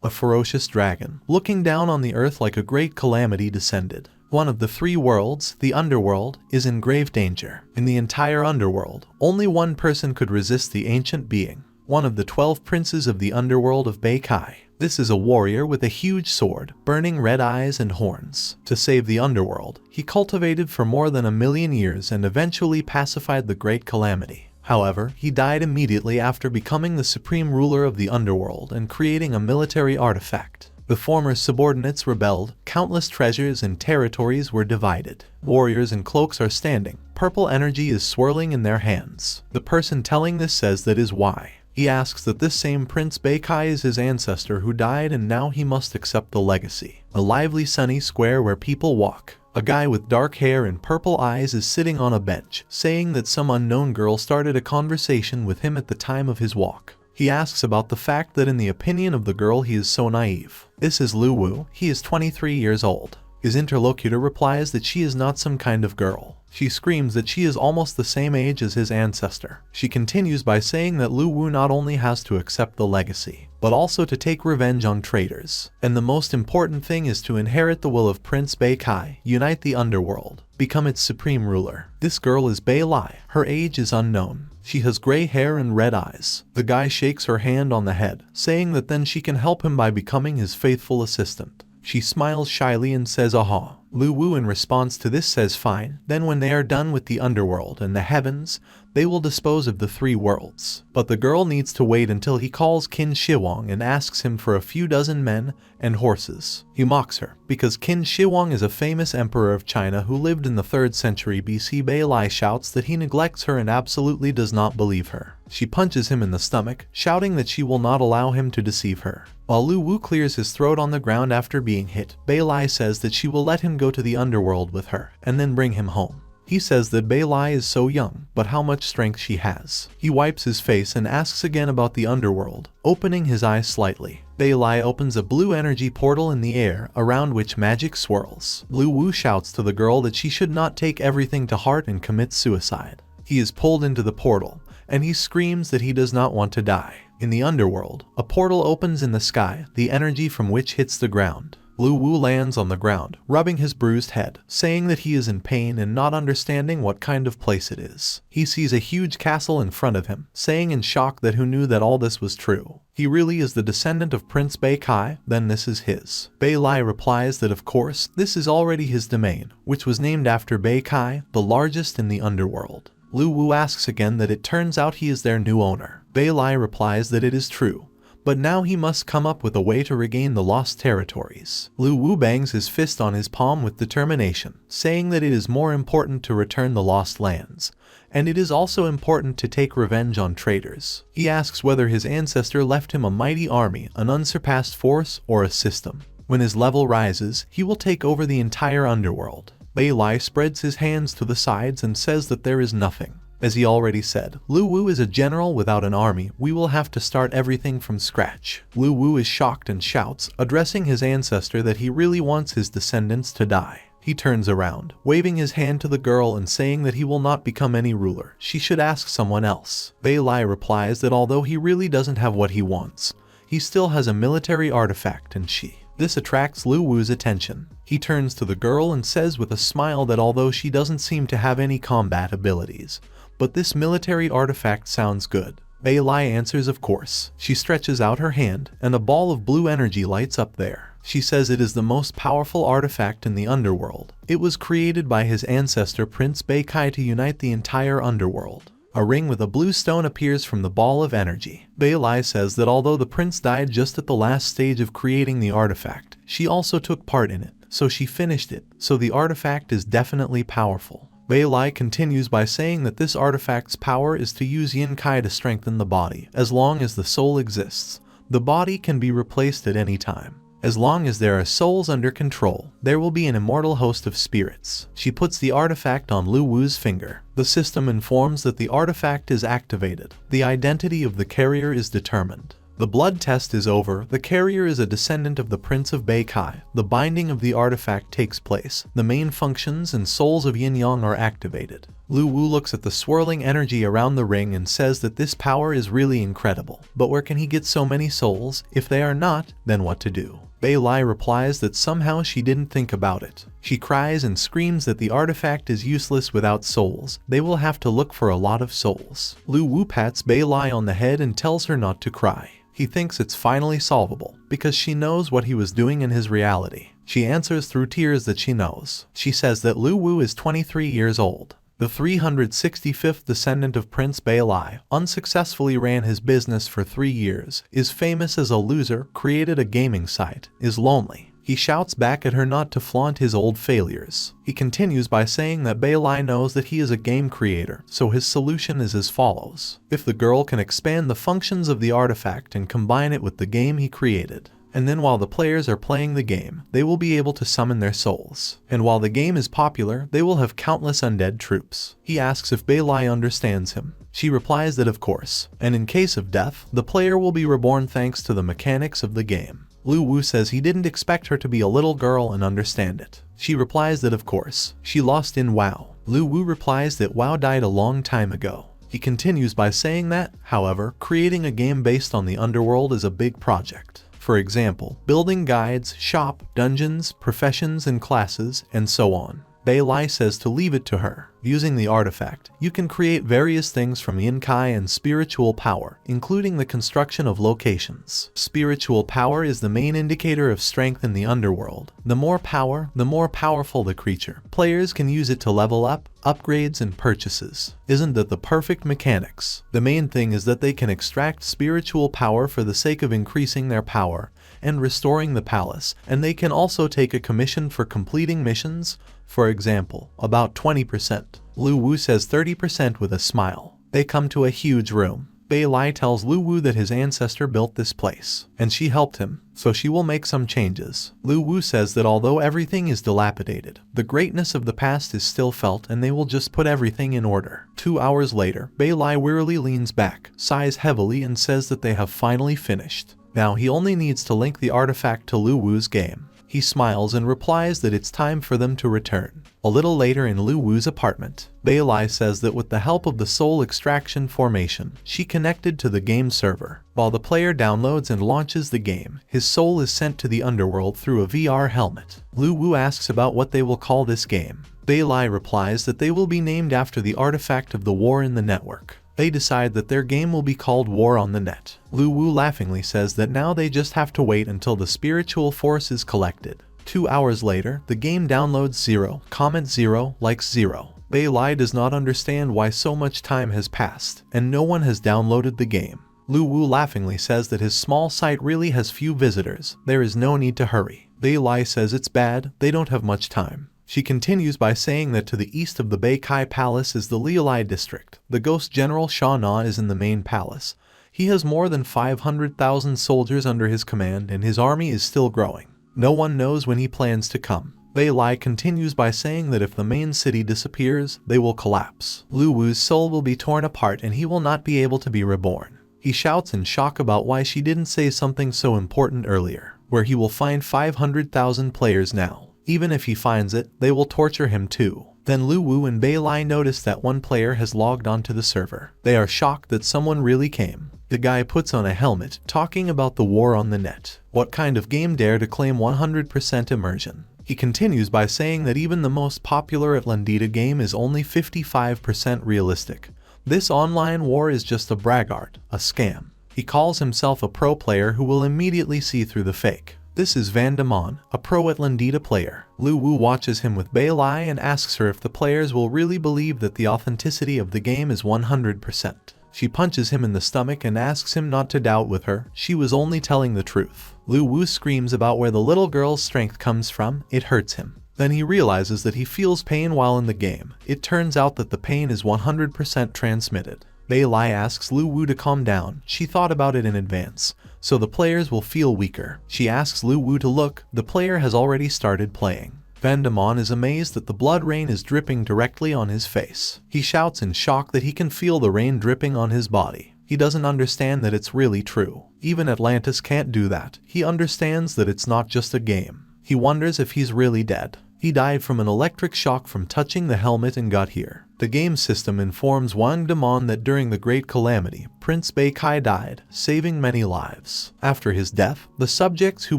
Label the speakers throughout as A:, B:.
A: a ferocious dragon, looking down on the earth like a great calamity descended. One of the three worlds, the underworld, is in grave danger. In the entire underworld, only one person could resist the ancient being, one of the 12 princes of the underworld of Beikai. This is a warrior with a huge sword, burning red eyes and horns. To save the underworld, he cultivated for more than 1,000,000 years and eventually pacified the great calamity. However, he died immediately after becoming the supreme ruler of the underworld and creating a military artifact. The former subordinates rebelled, countless treasures and territories were divided. Warriors in cloaks are standing, purple energy is swirling in their hands. The person telling this says that is why. He asks that this same Prince Beikai is his ancestor who died and now he must accept the legacy. A lively sunny square where people walk. A guy with dark hair and purple eyes is sitting on a bench, saying that some unknown girl started a conversation with him at the time of his walk. He asks about the fact that in the opinion of the girl he is so naive. This is Lavu, he is 23 years old. His interlocutor replies that she is not some kind of girl. She screams that she is almost the same age as his ancestor. She continues by saying that Lavu not only has to accept the legacy, but also to take revenge on traitors. And the most important thing is to inherit the will of Prince Beikai, unite the underworld, become its supreme ruler. This girl is Bei Lai. Her age is unknown. She has gray hair and red eyes. The guy shakes her hand on the head, saying that then she can help him by becoming his faithful assistant. She smiles shyly and says aha. Lavu in response to this says fine. Then when they are done with the underworld and the heavens, they will dispose of the three worlds. But the girl needs to wait until he calls Qin Shihuang and asks him for a few dozen men and horses. He mocks her, because Qin Shihuang is a famous emperor of China who lived in the 3rd century BC. Bei Lai shouts that he neglects her and absolutely does not believe her. She punches him in the stomach, shouting that she will not allow him to deceive her. While Lavu clears his throat on the ground after being hit, Bei Lai says that she will let him go to the underworld with her, and then bring him home. He says that Bei Lai is so young, but how much strength she has. He wipes his face and asks again about the underworld, opening his eyes slightly. Bei Lai opens a blue energy portal in the air, around which magic swirls. Lavu shouts to the girl that she should not take everything to heart and commit suicide. He is pulled into the portal, and he screams that he does not want to die. In the underworld, a portal opens in the sky, the energy from which hits the ground. Lavu lands on the ground, rubbing his bruised head, saying that he is in pain and not understanding what kind of place it is. He sees a huge castle in front of him, saying in shock that who knew that all this was true. He really is the descendant of Prince Beikai, then this is his. Bei Lai replies that of course, this is already his domain, which was named after Beikai, the largest in the underworld. Lavu asks again that it turns out he is their new owner. Bei Lai replies that it is true, but now he must come up with a way to regain the lost territories. Lavu bangs his fist on his palm with determination, saying that it is more important to return the lost lands, and it is also important to take revenge on traitors. He asks whether his ancestor left him a mighty army, an unsurpassed force, or a system. When his level rises, he will take over the entire underworld. Bei Lai spreads his hands to the sides and says that there is nothing. As he already said, Lavu is a general without an army. We will have to start everything from scratch. Lavu is shocked and shouts, addressing his ancestor that he really wants his descendants to die. He turns around, waving his hand to the girl and saying that he will not become any ruler. She should ask someone else. Bei Lai replies that although he really doesn't have what he wants, he still has a military artifact and This attracts Lavu's attention. He turns to the girl and says with a smile that although she doesn't seem to have any combat abilities, but this military artifact sounds good. Bei Lai answers of course. She stretches out her hand, and a ball of blue energy lights up there. She says it is the most powerful artifact in the underworld. It was created by his ancestor Prince Beikai to unite the entire underworld. A ring with a blue stone appears from the ball of energy. Bei Lai says that although the prince died just at the last stage of creating the artifact, she also took part in it, so she finished it, so the artifact is definitely powerful. Bei Lai continues by saying that this artifact's power is to use Yin Kai to strengthen the body. As long as the soul exists, the body can be replaced at any time. As long as there are souls under control, there will be an immortal host of spirits. She puts the artifact on Lavu's finger. The system informs that the artifact is activated. The identity of the carrier is determined. The blood test is over. The carrier is a descendant of the Prince of Beikai. The binding of the artifact takes place. The main functions and souls of Yin Yang are activated. Lu Wu looks at the swirling energy around the ring and says that this power is really incredible. But where can he get so many souls? If they are not, then what to do? Bei Lai replies that somehow she didn't think about it. She cries and screams that the artifact is useless without souls. They will have to look for a lot of souls. Lu Wu pats Bei Lai on the head and tells her not to cry. He thinks it's finally solvable, because she knows what he was doing in his reality. She answers through tears that she knows. She says that Lu Wu is 23 years old. The 365th descendant of Prince Bei Lai unsuccessfully ran his business for 3 years, is famous as a loser, created a gaming site, is lonely. He shouts back at her not to flaunt his old failures. He continues by saying that Bei Lai knows that he is a game creator, so his solution is as follows. If the girl can expand the functions of the artifact and combine it with the game he created, and then while the players are playing the game, they will be able to summon their souls. And while the game is popular, they will have countless undead troops. He asks if Bei Lai understands him. She replies that of course, and in case of death, the player will be reborn thanks to the mechanics of the game. Lu Wu says he didn't expect her to be a little girl and understand it. She replies that of course, she lost in WoW. Lu Wu replies that WoW died a long time ago. He continues by saying that, however, creating a game based on the underworld is a big project. For example, building guides, shop, dungeons, professions and classes, and so on. Bei Lai says to leave it to her. Using the artifact, you can create various things from Inkai and spiritual power, including the construction of locations. Spiritual power is the main indicator of strength in the underworld. The more power, the more powerful the creature. Players can use it to level up, upgrades and purchases. Isn't that the perfect mechanics? The main thing is that they can extract spiritual power for the sake of increasing their power and restoring the palace, and they can also take a commission for completing missions, for example, about 20%. Lu Wu says 30% with a smile. They come to a huge room. Bei Lai tells Lu Wu that his ancestor built this place, and she helped him, so she will make some changes. Lu Wu says that although everything is dilapidated, the greatness of the past is still felt and they will just put everything in order. 2 hours later, Bei Lai wearily leans back, sighs heavily and says that they have finally finished. Now he only needs to link the artifact to Lu Wu's game. He smiles and replies that it's time for them to return. A little later in Lu Wu's apartment, Bei Lai says that with the help of the soul extraction formation, she connected to the game server. While the player downloads and launches the game, his soul is sent to the underworld through a VR helmet. Lu Wu asks about what they will call this game. Bei Lai replies that they will be named after the artifact of the war in the network. They decide that their game will be called War on the Net. Lu Wu laughingly says that now they just have to wait until the spiritual force is collected. 2 hours later, the game downloads 0, comment 0, likes 0. Bei Lai does not understand why so much time has passed, and no one has downloaded the game. Lu Wu laughingly says that his small site really has few visitors, there is no need to hurry. Bei Lai says it's bad, they don't have much time. She continues by saying that to the east of the Beikai Palace is the Liulai district. The ghost general Sha Na is in the main palace. He has more than 500,000 soldiers under his command and his army is still growing. No one knows when he plans to come. Bei Lai continues by saying that if the main city disappears, they will collapse. Lu Wu's soul will be torn apart and he will not be able to be reborn. He shouts in shock about why she didn't say something so important earlier, where he will find 500,000 players now. Even if he finds it, they will torture him too. Then Lu Wu and Bei Lai notice that one player has logged onto the server. They are shocked that someone really came. The guy puts on a helmet, talking about the war on the net. What kind of game dare to claim 100% immersion? He continues by saying that even the most popular Atlandita game is only 55% realistic. This online war is just a braggart, a scam. He calls himself a pro player who will immediately see through the fake. This is Van Damon, a pro Atlandita player. Lu Wu watches him with Bei Lai and asks her if the players will really believe that the authenticity of the game is 100%. She punches him in the stomach and asks him not to doubt with her, she was only telling the truth. Lu Wu screams about where the little girl's strength comes from, it hurts him. Then he realizes that he feels pain while in the game. It turns out that the pain is 100% transmitted. Bei Lai asks Lu Wu to calm down, she thought about it in advance, so the players will feel weaker. She asks Lu Wu to look, the player has already started playing. Van Damon is amazed that the blood rain is dripping directly on his face. He shouts in shock that he can feel the rain dripping on his body. He doesn't understand that it's really true. Even Atlantis can't do that. He understands that it's not just a game. He wonders if he's really dead. He He died from an electric shock from touching the helmet and got here. The game system informs Wang Damon that during the Great Calamity, Prince Beikai died, saving many lives. After his death, the subjects who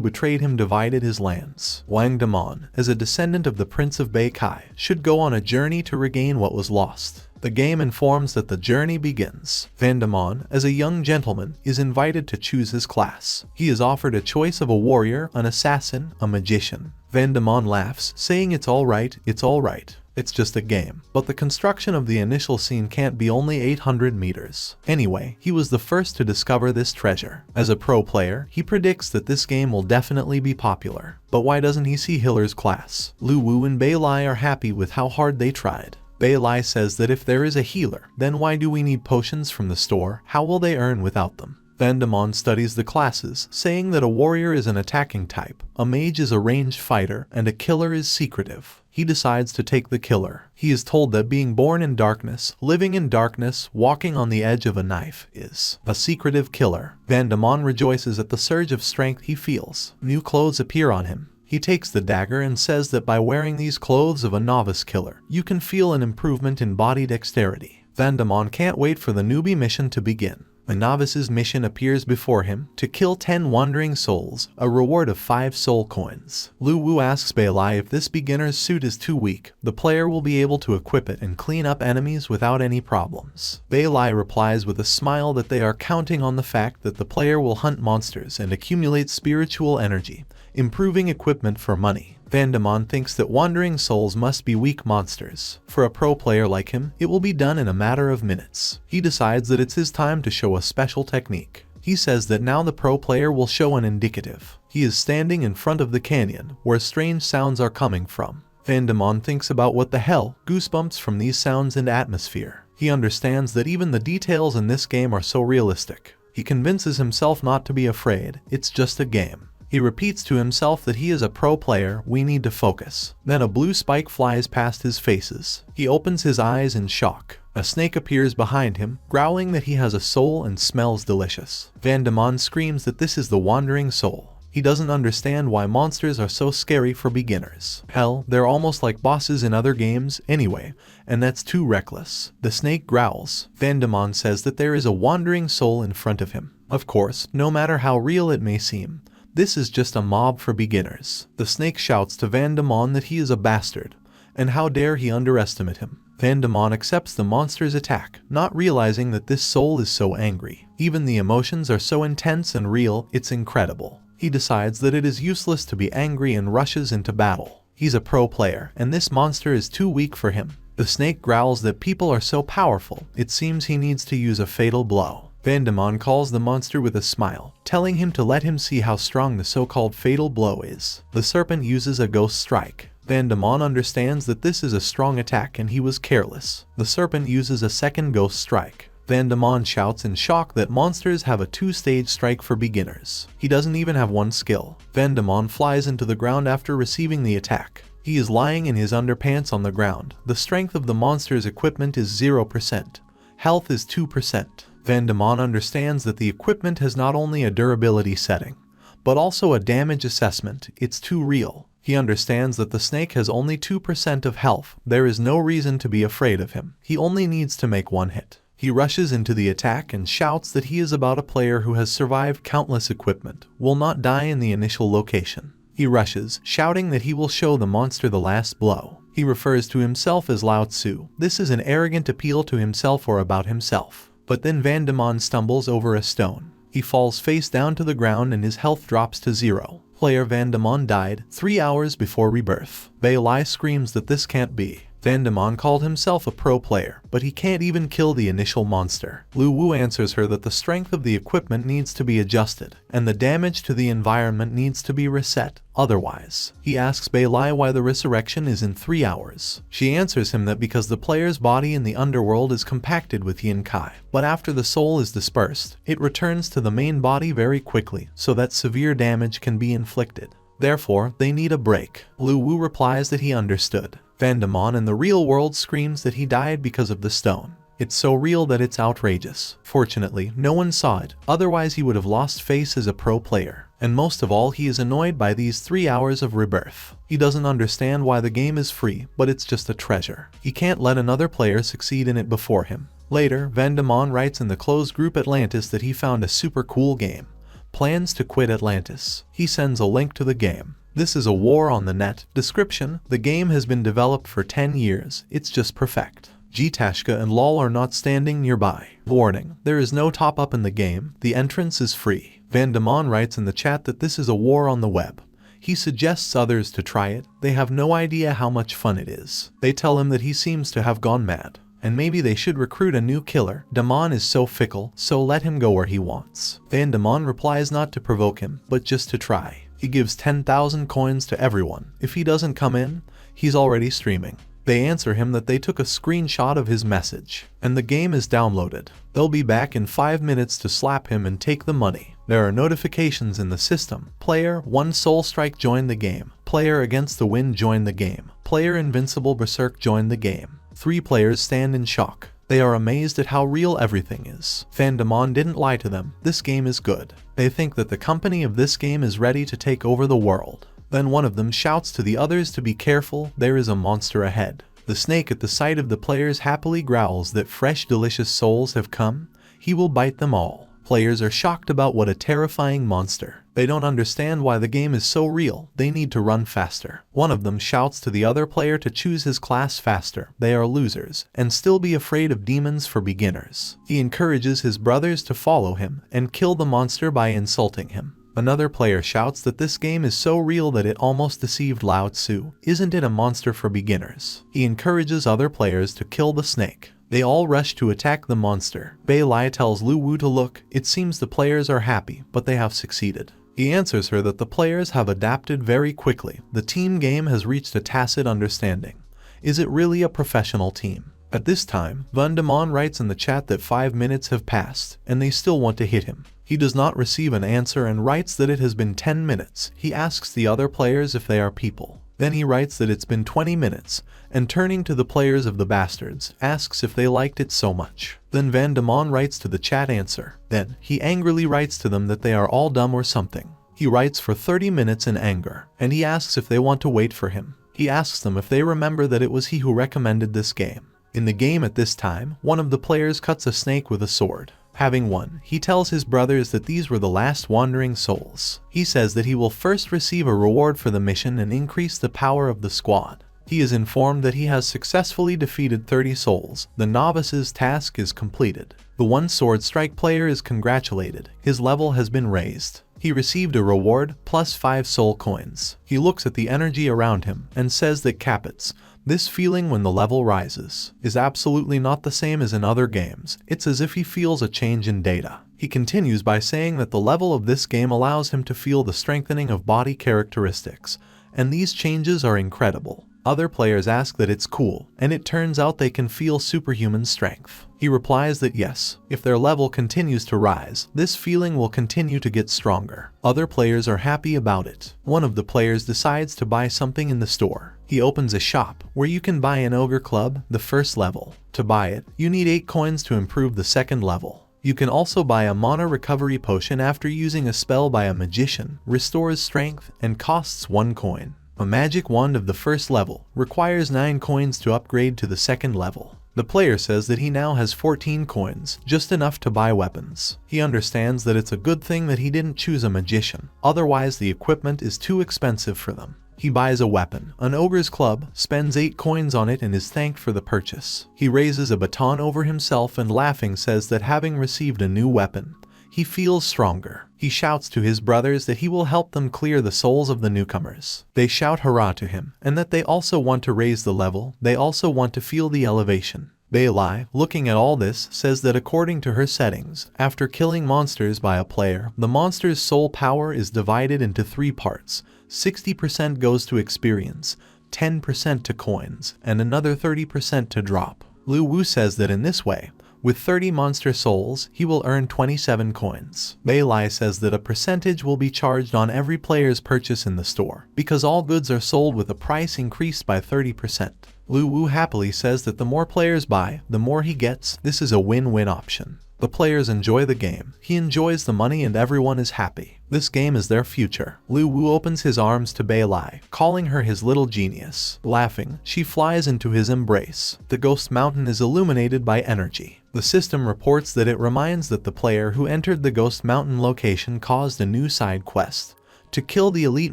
A: betrayed him divided his lands. Wang Damon, as a descendant of the Prince of Beikai, should go on a journey to regain what was lost. The game informs that the journey begins. Van Damon, as a young gentleman, is invited to choose his class. He is offered a choice of a warrior, an assassin, a magician. Van Damon laughs, saying it's alright, it's just a game. But the construction of the initial scene can't be only 800 meters. Anyway, he was the first to discover this treasure. As a pro player, he predicts that this game will definitely be popular. But why doesn't he see Hiller's class? Lavu and Beilai are happy with how hard they tried. Beilai says that if there is a healer, then why do we need potions from the store? How will they earn without them? Van Damon studies the classes, saying that a warrior is an attacking type, a mage is a ranged fighter, and a killer is secretive. He decides to take the killer. He is told that being born in darkness, living in darkness, walking on the edge of a knife is a secretive killer. Van Damon rejoices at the surge of strength he feels. New clothes appear on him. He takes the dagger and says that by wearing these clothes of a novice killer, you can feel an improvement in body dexterity. Van Damon can't wait for the newbie mission to begin. A novice's mission appears before him, to kill 10 wandering souls, a reward of 5 soul coins. Lavu asks Beilai if this beginner's suit is too weak, the player will be able to equip it and clean up enemies without any problems. Beilai replies with a smile that they are counting on the fact that the player will hunt monsters and accumulate spiritual energy, improving equipment for money. Van Damon thinks that wandering souls must be weak monsters. For a pro player like him, it will be done in a matter of minutes. He decides that it's his time to show a special technique. He says that now the pro player will show an indicative. He is standing in front of the canyon, where strange sounds are coming from. Van Damon thinks about what the hell, goosebumps from these sounds and atmosphere. He understands that even the details in this game are so realistic. He convinces himself not to be afraid, it's just a game. He repeats to himself that he is a pro player, we need to focus. Then a blue spike flies past his faces. He opens his eyes in shock. A snake appears behind him, growling that he has a soul and smells delicious. Van Damon screams that this is the wandering soul. He doesn't understand why monsters are so scary for beginners. Hell, they're almost like bosses in other games anyway, and that's too reckless. The snake growls. Van Damon says that there is a wandering soul in front of him. Of course, no matter how real it may seem, this is just a mob for beginners. The snake shouts to Van Damon that he is a bastard, and how dare he underestimate him. Van Damon accepts the monster's attack, not realizing that this soul is so angry. Even the emotions are so intense and real, it's incredible. He decides that it is useless to be angry and rushes into battle. He's a pro player, and this monster is too weak for him. The snake growls that people are so powerful, it seems he needs to use a fatal blow. Van Damon calls the monster with a smile, telling him to let him see how strong the so-called fatal blow is. The serpent uses a ghost strike. Van Damon understands that this is a strong attack and he was careless. The serpent uses a second ghost strike. Van Damon shouts in shock that monsters have a 2-stage strike for beginners. He doesn't even have one skill. Van Damon flies into the ground after receiving the attack. He is lying in his underpants on the ground. The strength of the monster's equipment is 0%. Health is 2%. Van Damon understands that the equipment has not only a durability setting, but also a damage assessment. It's too real. He understands that the snake has only 2% of health. There is no reason to be afraid of him. He only needs to make one hit. He rushes into the attack and shouts that he is about a player who has survived countless equipment, will not die in the initial location. He rushes, shouting that he will show the monster the last blow. He refers to himself as Lao Tzu. This is an arrogant appeal to himself or about himself. But then Van Damon stumbles over a stone. He falls face down to the ground and his health drops to 0. Player Van Damon died 3 hours before rebirth. Beilai screams that this can't be. Van Damon called himself a pro player, but he can't even kill the initial monster. Lavu answers her that the strength of the equipment needs to be adjusted, and the damage to the environment needs to be reset. Otherwise, he asks Beilai why the resurrection is in 3 hours. She answers him that because the player's body in the underworld is compacted with yin kai, but after the soul is dispersed, it returns to the main body very quickly, so that severe damage can be inflicted. Therefore, they need a break. Lavu replies that he understood. Van Damon in the real world screams that he died because of the stone. It's so real that it's outrageous. Fortunately, no one saw it, otherwise he would have lost face as a pro player. And most of all, he is annoyed by these 3 hours of rebirth. He doesn't understand why the game is free, but it's just a treasure. He can't let another player succeed in it before him. Later, Vandemon writes in the closed group Atlantis that he found a super cool game. Plans to quit Atlantis. He sends a link to the game. This is a war on the net. Description: the game has been developed for 10 years. It's just perfect. Gtashka and LOL are not standing nearby. Warning: there is no top-up in the game. The entrance is free. Vandemon writes in the chat that this is a war on the web. He suggests others to try it. They have no idea how much fun it is. They tell him that he seems to have gone mad, and maybe they should recruit a new killer. Damon is so fickle, so let him go where he wants. Vandemon replies not to provoke him, but just to try. He gives 10,000 coins to everyone. If he doesn't come in, he's already streaming. They answer him that they took a screenshot of his message, and the game is downloaded. They'll be back in 5 minutes to slap him and take the money. There are notifications in the system. Player 1 Soul Strike joined the game. Player Against the Wind joined the game. Player Invincible Berserk joined the game. 3 players stand in shock. They are amazed at how real everything is. Vandemon didn't lie to them. This game is good. They think that the company of this game is ready to take over the world. Then one of them shouts to the others to be careful, there is a monster ahead. The snake at the sight of the players happily growls that fresh delicious souls have come. He will bite them all. Players are shocked about what a terrifying monster. They don't understand why the game is so real. They need to run faster. One of them shouts to the other player to choose his class faster. They are losers, and still be afraid of demons for beginners. He encourages his brothers to follow him and kill the monster by insulting him. Another player shouts that this game is so real that it almost deceived Lao Tzu. Isn't it a monster for beginners? He encourages other players to kill the snake. They all rush to attack the monster. Bei Lai tells Lavu to look. It seems the players are happy, but they have succeeded. He answers her that the players have adapted very quickly. The team game has reached a tacit understanding. Is it really a professional team? At this time, Vandemon writes in the chat that 5 minutes have passed, and they still want to hit him. He does not receive an answer and writes that it has been 10 minutes. He asks the other players if they are people. Then he writes that it's been 20 minutes, and turning to the players of the bastards, asks if they liked it so much. Then Vandemon writes to the chat answer. Then, he angrily writes to them that they are all dumb or something. He writes for 30 minutes in anger, and he asks if they want to wait for him. He asks them if they remember that it was he who recommended this game. In the game at this time, one of the players cuts a snake with a sword. Having won, he tells his brothers that these were the last wandering souls. He says that he will first receive a reward for the mission and increase the power of the squad. He is informed that he has successfully defeated 30 souls. The novice's task is completed. The 1 sword strike player is congratulated. His level has been raised. He received a reward plus 5 soul coins. He looks at the energy around him and says that Capits, this feeling when the level rises, is absolutely not the same as in other games. It's as if he feels a change in data. He continues by saying that the level of this game allows him to feel the strengthening of body characteristics, and these changes are incredible. Other players ask that it's cool, and it turns out they can feel superhuman strength. He replies that yes, if their level continues to rise, this feeling will continue to get stronger. Other players are happy about it. One of the players decides to buy something in the store. He opens a shop where you can buy an ogre club, the first level. To buy it, you need 8 coins to improve the second level. You can also buy a mana recovery potion after using a spell by a magician, restores strength, and costs 1 coin. A magic wand of the first level requires 9 coins to upgrade to the second level. The player says that he now has 14 coins, just enough to buy weapons. He understands that it's a good thing that he didn't choose a magician, otherwise the equipment is too expensive for them. He buys a weapon, an ogre's club, spends 8 coins on it and is thanked for the purchase. He raises a baton over himself and laughing says that having received a new weapon, he feels stronger. He shouts to his brothers that he will help them clear the souls of the newcomers. They shout hurrah to him, and that they also want to raise the level, they also want to feel the elevation. Bei Lai, looking at all this, says that according to her settings, after killing monsters by a player, the monster's soul power is divided into 3 parts. 60% goes to experience, 10% to coins, and another 30% to drop. Lavu says that in this way, with 30 monster souls, he will earn 27 coins. Bei Lai says that a percentage will be charged on every player's purchase in the store, because all goods are sold with a price increased by 30%. Lavu happily says that the more players buy, the more he gets. This is a win-win option. The players enjoy the game, he enjoys the money, and everyone is happy. This game is their future. Lavu opens his arms to Bailai, calling her his little genius. Laughing, she flies into his embrace. The Ghost Mountain is illuminated by energy. The system reports that it reminds that the player who entered the Ghost Mountain location caused a new side quest to kill the elite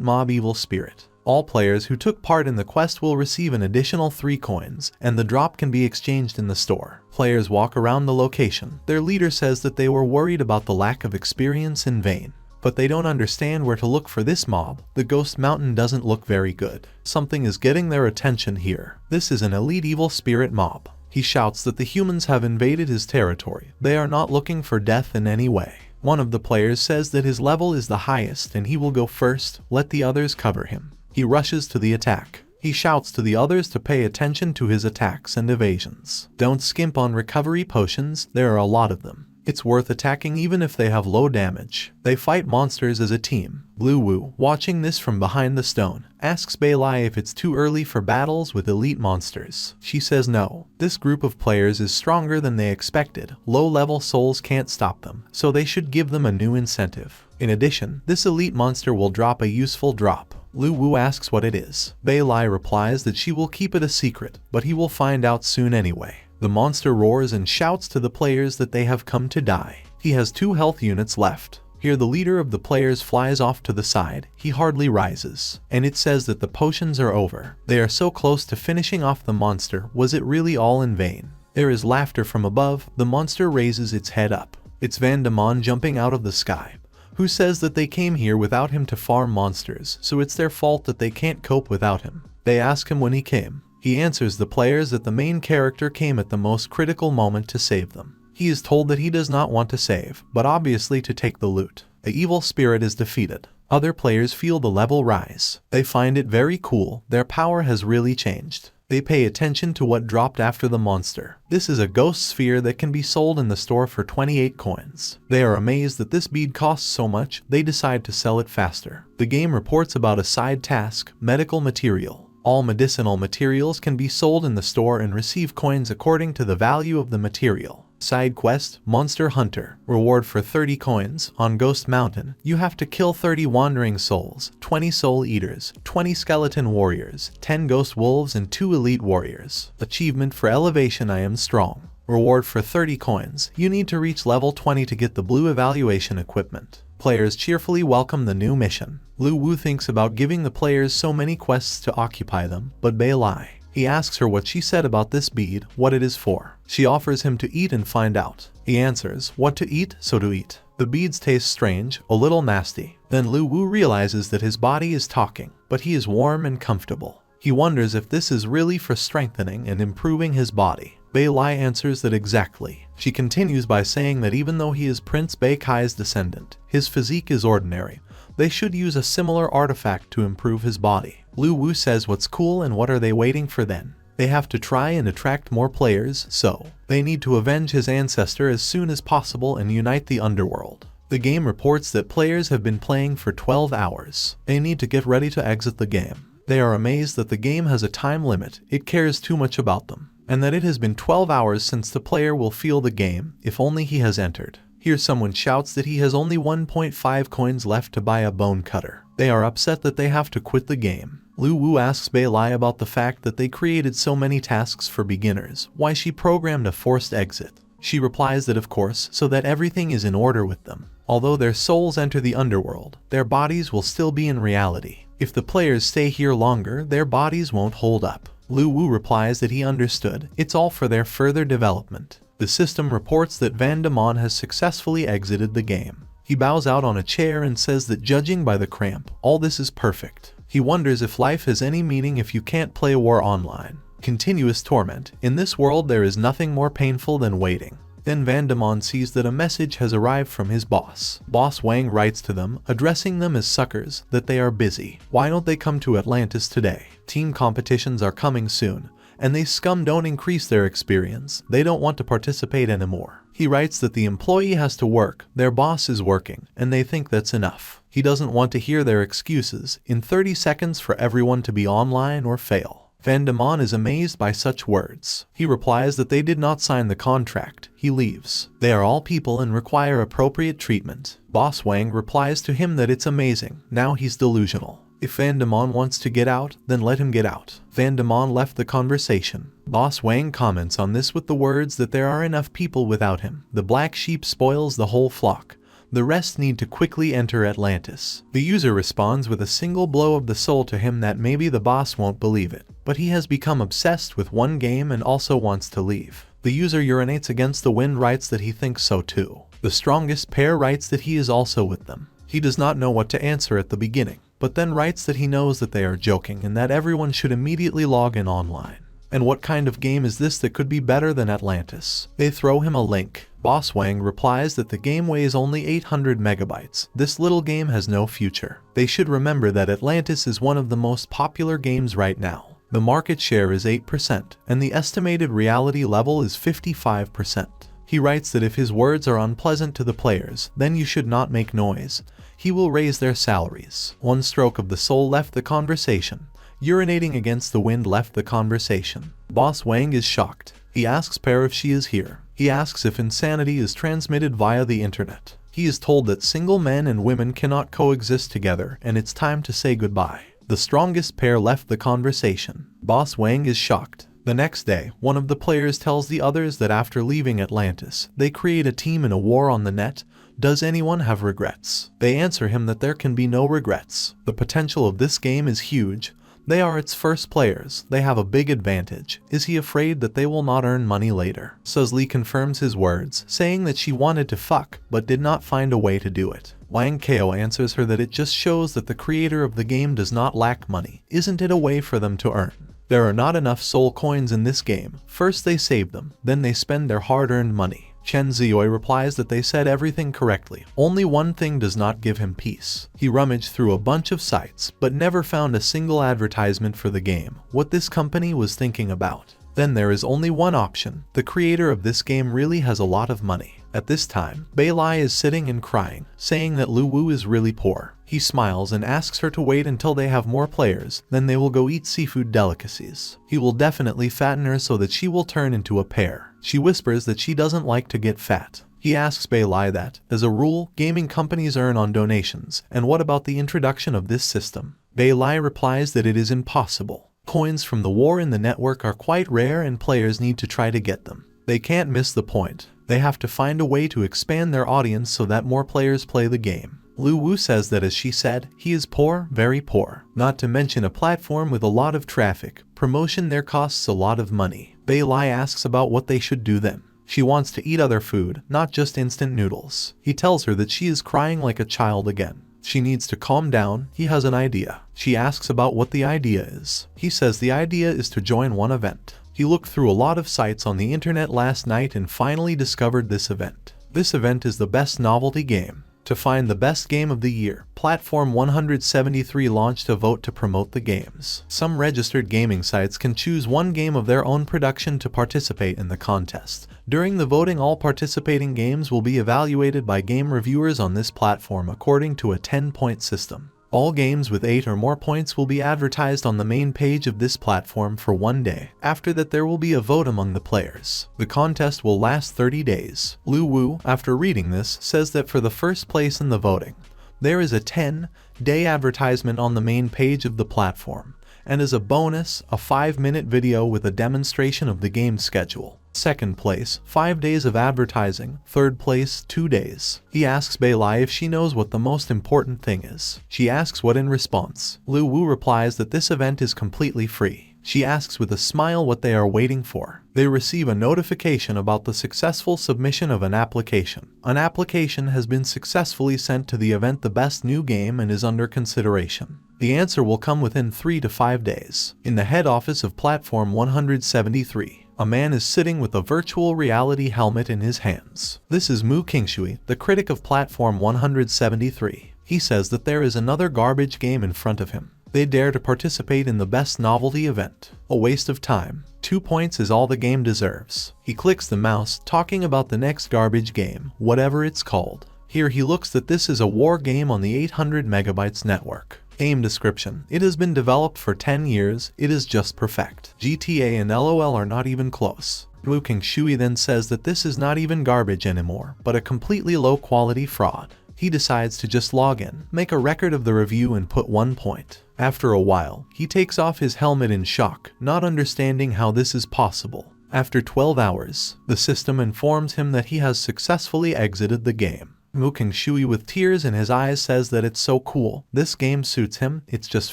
A: mob evil spirit. All players who took part in the quest will receive an additional 3 coins, and the drop can be exchanged in the store. Players walk around the location. Their leader says that they were worried about the lack of experience in vain, but they don't understand where to look for this mob. The Ghost Mountain doesn't look very good. Something is getting their attention here. This is an elite evil spirit mob. He shouts that the humans have invaded his territory. They are not looking for death in any way. One of the players says that his level is the highest and he will go first. Let the others cover him. He rushes to the attack. He shouts to the others to pay attention to his attacks and evasions. Don't skimp on recovery potions, there are a lot of them. It's worth attacking even if they have low damage. They fight monsters as a team. Lavu, watching this from behind the stone, asks Bailai if it's too early for battles with elite monsters. She says no. This group of players is stronger than they expected. Low-level souls can't stop them, so they should give them a new incentive. In addition, this elite monster will drop a useful drop. Lavu asks what it is. Bailai replies that she will keep it a secret, but he will find out soon anyway. The monster roars and shouts to the players that they have come to die. He has 2 health units left. Here the leader of the players flies off to the side. He hardly rises, and it says that the potions are over. They are so close to finishing off the monster. Was it really all in vain? There is laughter from above. The monster raises its head up. It's Vandemon jumping out of the sky, who says that they came here without him to farm monsters, so it's their fault that they can't cope without him. They ask him when he came. He answers the players that the main character came at the most critical moment to save them. He is told that he does not want to save, but obviously to take the loot. The evil spirit is defeated. Other players feel the level rise. They find it very cool. Their power has really changed. They pay attention to what dropped after the monster. This is a ghost sphere that can be sold in the store for 28 coins. They are amazed that this bead costs so much. They decide to sell it faster. The game reports about a side task, medical material. All medicinal materials can be sold in the store and receive coins according to the value of the material. Side quest, Monster Hunter. Reward for 30 coins. On Ghost Mountain, you have to kill 30 wandering souls, 20 soul eaters, 20 skeleton warriors, 10 ghost wolves, and 2 elite warriors. Achievement for elevation, I am strong. Reward for 30 coins. You need to reach level 20 to get the blue evaluation equipment. Players cheerfully welcome the new mission. Lavu thinks about giving the players so many quests to occupy them, but Bailai. He asks her what she said about this bead, what it is for. She offers him to eat and find out. He answers, what to eat, so to eat. The beads taste strange, a little nasty. Then Lavu realizes that his body is talking, but he is warm and comfortable. He wonders if this is really for strengthening and improving his body. Bailai answers that exactly. She continues by saying that even though he is Prince Beikai's descendant, his physique is ordinary. They should use a similar artifact to improve his body. Lavu says what's cool and what are they waiting for then? They have to try and attract more players, so they need to avenge his ancestor as soon as possible and unite the underworld. The game reports that players have been playing for 12 hours. They need to get ready to exit the game. They are amazed that the game has a time limit. It cares too much about them, and that it has been 12 hours since the player will feel the game, if only he has entered. Here someone shouts that he has only 1.5 coins left to buy a bone cutter. They are upset that they have to quit the game. Lavu asks Bailai about the fact that they created so many tasks for beginners, why she programmed a forced exit. She replies that of course, so that everything is in order with them. Although their souls enter the underworld, their bodies will still be in reality. If the players stay here longer, their bodies won't hold up. Lavu replies that he understood, it's all for their further development. The system reports that Vandemon has successfully exited the game. He bows out on a chair and says that judging by the cramp, all this is perfect. He wonders if life has any meaning if you can't play war online. Continuous torment. In this world there is nothing more painful than waiting. Then Vandemon sees that a message has arrived from his boss. Boss Wang writes to them, addressing them as suckers, that they are busy. Why don't they come to Atlantis today? Team competitions are coming soon, and they scum don't increase their experience. They don't want to participate anymore. He writes that the employee has to work, their boss is working, and they think that's enough. He doesn't want to hear their excuses. In 30 seconds for everyone to be online or fail. Vandemon is amazed by such words. He replies that they did not sign the contract. He leaves. They are all people and require appropriate treatment. Boss Wang replies to him that it's amazing. Now he's delusional. If Vandemon wants to get out, then let him get out. Vandemon left the conversation. Boss Wang comments on this with the words that there are enough people without him. The black sheep spoils the whole flock. The rest need to quickly enter Atlantis. The user responds with a single blow of the soul to him that maybe the boss won't believe it, but he has become obsessed with one game and also wants to leave. The user urinates against the wind, writes that he thinks so too. The strongest pair writes that he is also with them. He does not know what to answer at the beginning, but then writes that he knows that they are joking and that everyone should immediately log in online. And what kind of game is this that could be better than Atlantis? They throw him a link. Boss Wang replies that the game weighs only 800 megabytes. This little game has no future. They should remember that Atlantis is one of the most popular games right now. The market share is 8%, and the estimated reality level is 55%. He writes that if his words are unpleasant to the players, then you should not make noise. He will raise their salaries. One stroke of the soul left the conversation. Urinating against the wind left the conversation. Boss Wang is shocked. He asks Pear if she is here. He asks if insanity is transmitted via the internet. He is told that single men and women cannot coexist together and it's time to say goodbye. The strongest pair left the conversation. Boss Wang is shocked. The next day, one of the players tells the others that after leaving Atlantis, they create a team in a war on the net. Does anyone have regrets? They answer him that there can be no regrets. The potential of this game is huge. They are its first players. They have a big advantage. Is he afraid that they will not earn money later? Suzli confirms his words, saying that she wanted to fuck, but did not find a way to do it. Wang Kao answers her that it just shows that the creator of the game does not lack money. Isn't it a way for them to earn? There are not enough soul coins in this game. First they save them, then they spend their hard-earned money. Chen Zioi replies that they said everything correctly. Only one thing does not give him peace. He rummaged through a bunch of sites, but never found a single advertisement for the game. What this company was thinking about. Then there is only one option. The creator of this game really has a lot of money. At this time, Beilai is sitting and crying, saying that Lavu is really poor. He smiles and asks her to wait until they have more players, then they will go eat seafood delicacies. He will definitely fatten her so that she will turn into a pear. She whispers that she doesn't like to get fat. He asks Beilai that, as a rule, gaming companies earn on donations, and what about the introduction of this system? Beilai replies that it is impossible. Coins from the war in the network are quite rare and players need to try to get them. They can't miss the point. They have to find a way to expand their audience so that more players play the game. Lavu says that as she said, he is poor, very poor. Not to mention a platform with a lot of traffic. Promotion there costs a lot of money. Beilai asks about what they should do then. She wants to eat other food, not just instant noodles. He tells her that she is crying like a child again. She needs to calm down. He has an idea. She asks about what the idea is. He says the idea is to join one event. He looked through a lot of sites on the internet last night and finally discovered this event. This event is the best novelty game. To find the best game of the year, Platform 173 launched a vote to promote the games. Some registered gaming sites can choose one game of their own production to participate in the contest. During the voting, all participating games will be evaluated by game reviewers on this platform according to a 10-point system. All games with 8 or more points will be advertised on the main page of this platform for 1 day. After that, there will be a vote among the players. The contest will last 30 days. Lavu, after reading this, says that for the first place in the voting, there is a 10-day advertisement on the main page of the platform, and as a bonus, a 5-minute video with a demonstration of the game schedule. Second place, 5 days of advertising. Third place, 2 days. He asks Beilai if she knows what the most important thing is. She asks what in response. Lavu replies that this event is completely free. She asks with a smile what they are waiting for. They receive a notification about the successful submission of an application. An application has been successfully sent to the event The Best New Game and is under consideration. The answer will come within 3 to 5 days. In the head office of Platform 173. A man is sitting with a virtual reality helmet in his hands. This is Mu Qingshui, the critic of Platform 173. He says that there is another garbage game in front of him. They dare to participate in the best novelty event. A waste of time. 2 points is all the game deserves. He clicks the mouse, talking about the next garbage game, whatever it's called. Here he looks that this is a war game on the 800 megabytes network. Game description: it has been developed for 10 years, it is just perfect. GTA and LOL are not even close. Wu Qingshui then says that this is not even garbage anymore, but a completely low-quality fraud. He decides to just log in, make a record of the review and put 1 point. After a while, he takes off his helmet in shock, not understanding how this is possible. After 12 hours, the system informs him that he has successfully exited the game. Wu Qingshui with tears in his eyes says that it's so cool, this game suits him, it's just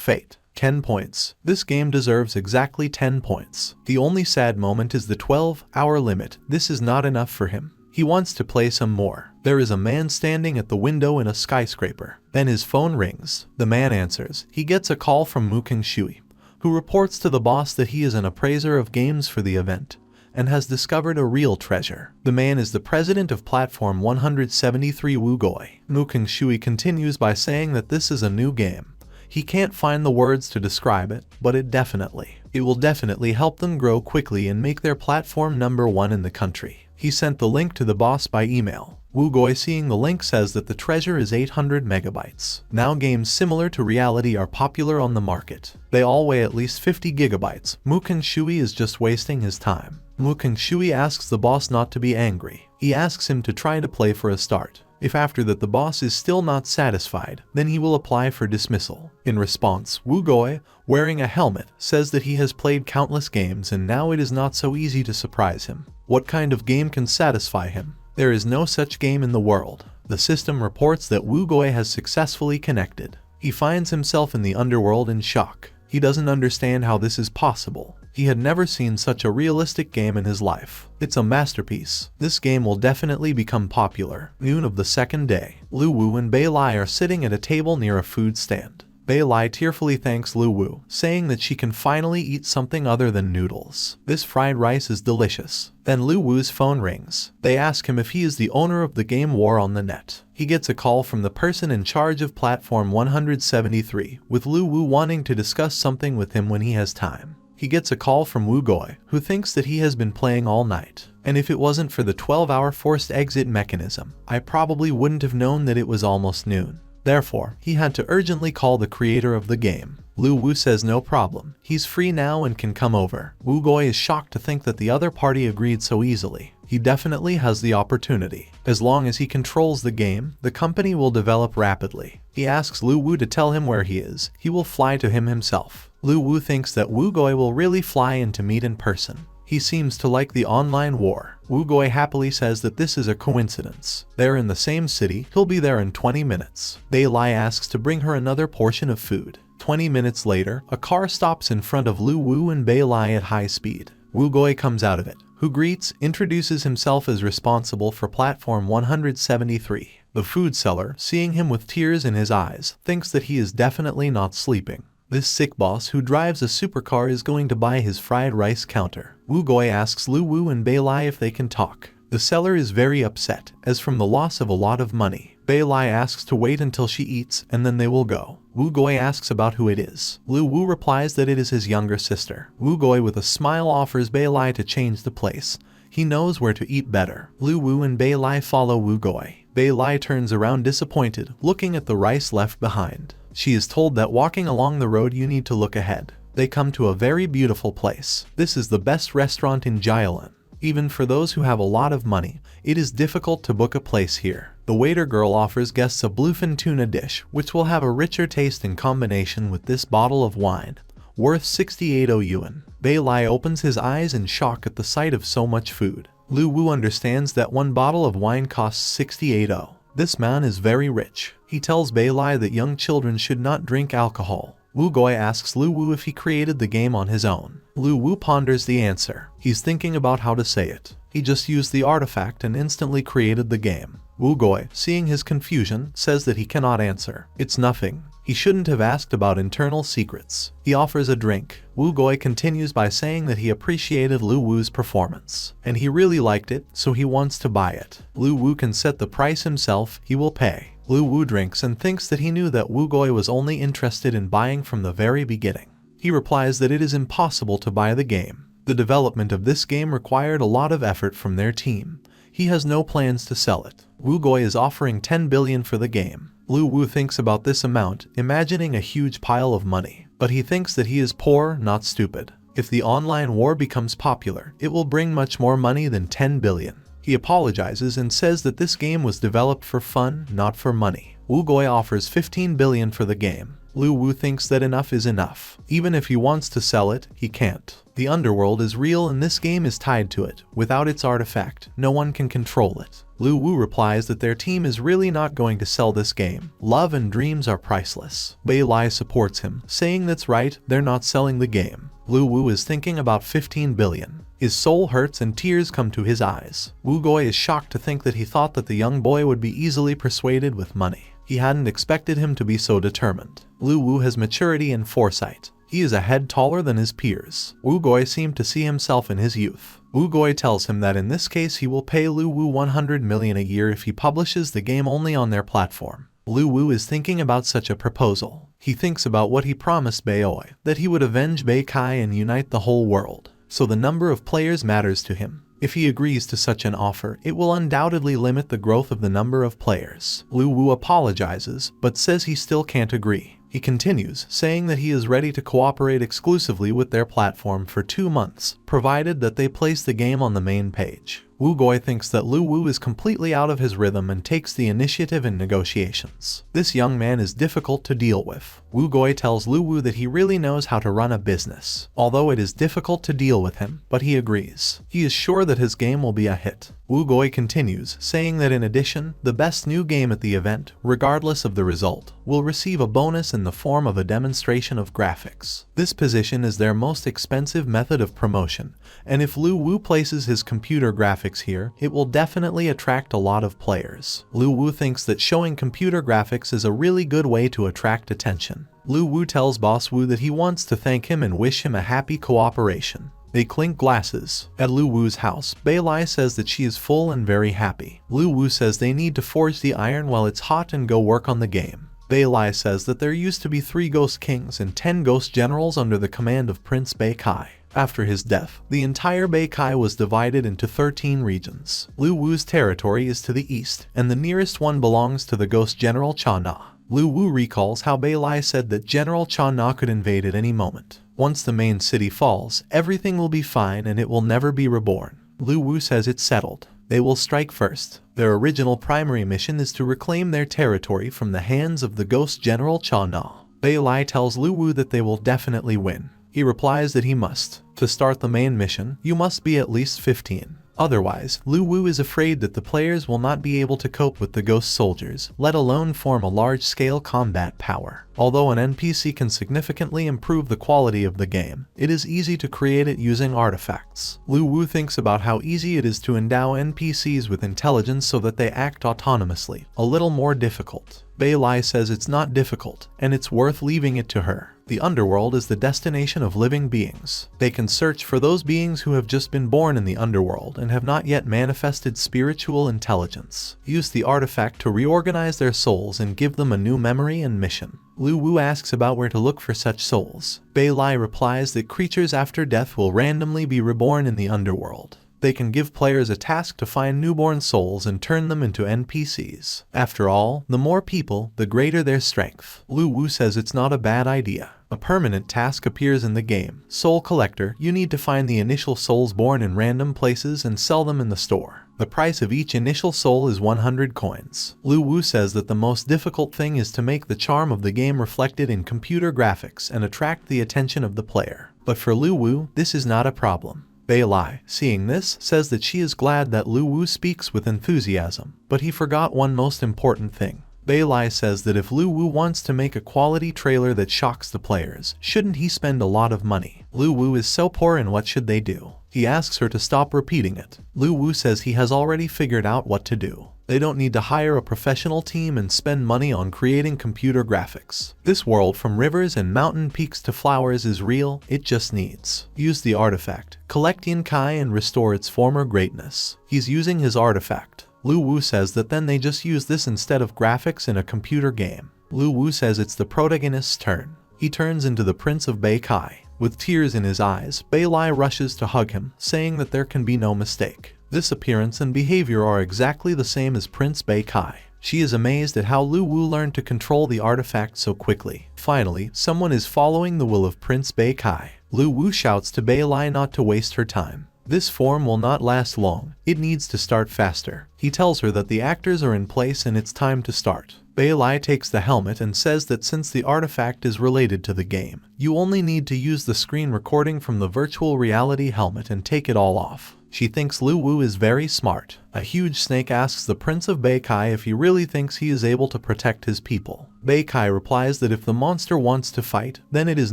A: fate. 10 points. This game deserves exactly 10 points. The only sad moment is the 12-hour limit. This is not enough for him. He wants to play some more. There is a man standing at the window in a skyscraper. Then his phone rings. The man answers. He gets a call from Wu Qingshui, who reports to the boss that he is an appraiser of games for the event and has discovered a real treasure. The man is the president of Platform 173 Wu Goi. Wu Qingshui continues by saying that this is a new game. He can't find the words to describe it, but it will definitely help them grow quickly and make their platform #1 in the country. He sent the link to the boss by email. Wu Goi, seeing the link, says that the treasure is 800 megabytes. Now games similar to reality are popular on the market. They all weigh at least 50 gigabytes. Wu Qingshui is just wasting his time. Wu Qingshui asks the boss not to be angry. He asks him to try to play for a start. If after that the boss is still not satisfied, then he will apply for dismissal. In response, Wu Goi, wearing a helmet, says that he has played countless games and now it is not so easy to surprise him. What kind of game can satisfy him? There is no such game in the world. The system reports that Wu Goi has successfully connected. He finds himself in the underworld in shock. He doesn't understand how this is possible. He had never seen such a realistic game in his life. It's a masterpiece. This game will definitely become popular. Noon of the second day, Lu Wu and Bei Lai are sitting at a table near a food stand. Bei Lai tearfully thanks Lu Wu, saying that she can finally eat something other than noodles. This fried rice is delicious. Then Lu Wu's phone rings. They ask him if he is the owner of the game War on the Net. He gets a call from the person in charge of Platform 173, with Lu Wu wanting to discuss something with him when he has time. He gets a call from Wu Goi, who thinks that he has been playing all night. And if it wasn't for the 12-hour forced exit mechanism, I probably wouldn't have known that it was almost noon. Therefore, he had to urgently call the creator of the game. Lu Wu says no problem. He's free now and can come over. Wu Goi is shocked to think that the other party agreed so easily. He definitely has the opportunity. As long as he controls the game, the company will develop rapidly. He asks Lu Wu to tell him where he is. He will fly to him himself. Lu Wu thinks that Wu Goi will really fly in to meet in person. He seems to like the online war. Wu Goi happily says that this is a coincidence. They're in the same city, he'll be there in 20 minutes. Bei Lai asks to bring her another portion of food. 20 minutes later, a car stops in front of Lu Wu and Bei Lai at high speed. Wu Goi comes out of it, who introduces himself as responsible for Platform 173. The food seller, seeing him with tears in his eyes, thinks that he is definitely not sleeping. This sick boss who drives a supercar is going to buy his fried rice counter. Wu Goi asks Lu Wu and Bei Lai if they can talk. The seller is very upset, as from the loss of a lot of money. Bei Lai asks to wait until she eats and then they will go. Wu Goi asks about who it is. Lu Wu replies that it is his younger sister. Wu Goi with a smile offers Bei Lai to change the place. He knows where to eat better. Lu Wu and Bei Lai follow Wu Goi. Bei Lai turns around disappointed, looking at the rice left behind. She is told that walking along the road you need to look ahead. They come to a very beautiful place. This is the best restaurant in Jialan. Even for those who have a lot of money, it is difficult to book a place here. The waiter girl offers guests a bluefin tuna dish, which will have a richer taste in combination with this bottle of wine, worth 68 yuan. Bei Lai opens his eyes in shock at the sight of so much food. Lu Wu understands that one bottle of wine costs 68 yuan. This man is very rich. He tells Bei Lai that young children should not drink alcohol. Wu Goi asks Lu Wu if he created the game on his own. Lu Wu ponders the answer. He's thinking about how to say it. He just used the artifact and instantly created the game. Wu Goi, seeing his confusion, says that he cannot answer. It's nothing. He shouldn't have asked about internal secrets. He offers a drink. Wu Goi continues by saying that he appreciated Lu Wu's performance, and he really liked it, so he wants to buy it. Lu Wu can set the price himself, he will pay. Lu Wu drinks and thinks that he knew that Wu Goi was only interested in buying from the very beginning. He replies that it is impossible to buy the game. The development of this game required a lot of effort from their team. He has no plans to sell it. Wu Goi is offering 10 billion for the game. Lu Wu thinks about this amount, imagining a huge pile of money. But he thinks that he is poor, not stupid. If the online war becomes popular, it will bring much more money than 10 billion. He apologizes and says that this game was developed for fun, not for money. Wu Goi offers 15 billion for the game. Lu Wu thinks that enough is enough. Even if he wants to sell it, he can't. The underworld is real and this game is tied to it. Without its artifact, no one can control it. Lu Wu replies that their team is really not going to sell this game. Love and dreams are priceless. Bei Lai supports him, saying that's right, they're not selling the game. Lu Wu is thinking about 15 billion. His soul hurts and tears come to his eyes. Wu Goi is shocked to think that he thought that the young boy would be easily persuaded with money. He hadn't expected him to be so determined. Lu Wu has maturity and foresight. He is a head taller than his peers. Wu Goi seemed to see himself in his youth. Wu Goi tells him that in this case he will pay Lu Wu 100 million a year if he publishes the game only on their platform. Lu Wu is thinking about such a proposal. He thinks about what he promised Bei Oi, that he would avenge Bei Kai and unite the whole world. So the number of players matters to him. If he agrees to such an offer, it will undoubtedly limit the growth of the number of players. Lu Wu apologizes, but says he still can't agree. He continues, saying that he is ready to cooperate exclusively with their platform for 2 months, provided that they place the game on the main page. Wu Goi thinks that Lu Wu is completely out of his rhythm and takes the initiative in negotiations. This young man is difficult to deal with. Wu Goi tells Lu Wu that he really knows how to run a business, although it is difficult to deal with him, but he agrees. He is sure that his game will be a hit. Wu Goi continues, saying that in addition, the best new game at the event, regardless of the result, will receive a bonus in the form of a demonstration of graphics. This position is their most expensive method of promotion, and if Lu Wu places his computer graphics here, it will definitely attract a lot of players. Lu Wu thinks that showing computer graphics is a really good way to attract attention. Lu Wu tells Boss Wu that he wants to thank him and wish him a happy cooperation. They clink glasses. At Lu Wu's house, Bei Lai says that she is full and very happy. Lu Wu says they need to forge the iron while it's hot and go work on the game. Bei Lai says that there used to be 3 ghost kings and 10 ghost generals under the command of Prince Bei Kai. After his death, the entire Bei Kai was divided into 13 regions. Lu Wu's territory is to the east, and the nearest one belongs to the ghost general Cha Na. Lu Wu recalls how Bei Lai said that General Cha Na could invade at any moment. Once the main city falls, everything will be fine and it will never be reborn. Lu Wu says it's settled. They will strike first. Their original primary mission is to reclaim their territory from the hands of the ghost general Cha Na. Bei Lai tells Lu Wu that they will definitely win. He replies that he must. To start the main mission, you must be at least 15. Otherwise, Lu Wu is afraid that the players will not be able to cope with the ghost soldiers, let alone form a large-scale combat power. Although an NPC can significantly improve the quality of the game, it is easy to create it using artifacts. Lu Wu thinks about how easy it is to endow NPCs with intelligence so that they act autonomously, a little more difficult. Bei Lai says it's not difficult, and it's worth leaving it to her. The underworld is the destination of living beings. They can search for those beings who have just been born in the underworld and have not yet manifested spiritual intelligence. Use the artifact to reorganize their souls and give them a new memory and mission. Lu Wu asks about where to look for such souls. Bei Lai replies that creatures after death will randomly be reborn in the underworld. They can give players a task to find newborn souls and turn them into NPCs. After all, the more people, the greater their strength. Lu Wu says it's not a bad idea. A permanent task appears in the game. Soul Collector, you need to find the initial souls born in random places and sell them in the store. The price of each initial soul is 100 coins. Lu Wu says that the most difficult thing is to make the charm of the game reflected in computer graphics and attract the attention of the player. But for Lu Wu, this is not a problem. Bei Lai, seeing this, says that she is glad that Lu Wu speaks with enthusiasm, but he forgot one most important thing. Bei Lai says that if Lu Wu wants to make a quality trailer that shocks the players, shouldn't he spend a lot of money? Lu Wu is so poor and what should they do? He asks her to stop repeating it. Lu Wu says he has already figured out what to do. They don't need to hire a professional team and spend money on creating computer graphics. This world, from rivers and mountain peaks to flowers, is real, it just needs. Use the artifact, collect Yin Kai and restore its former greatness. He's using his artifact. Lu Wu says that then they just use this instead of graphics in a computer game. Lu Wu says it's the protagonist's turn. He turns into the Prince of Bei Kai. With tears in his eyes, Bei Lai rushes to hug him, saying that there can be no mistake. This appearance and behavior are exactly the same as Prince Bei-kai. She is amazed at how Lu Wu learned to control the artifact so quickly. Finally, someone is following the will of Prince Bei-kai. Lu Wu shouts to Bei-lai not to waste her time. This form will not last long, it needs to start faster. He tells her that the actors are in place and it's time to start. Bei-lai takes the helmet and says that since the artifact is related to the game, you only need to use the screen recording from the virtual reality helmet and take it all off. She thinks Lu Wu is very smart. A huge snake asks the Prince of Bei-kai if he really thinks he is able to protect his people. Bei-kai replies that if the monster wants to fight, then it is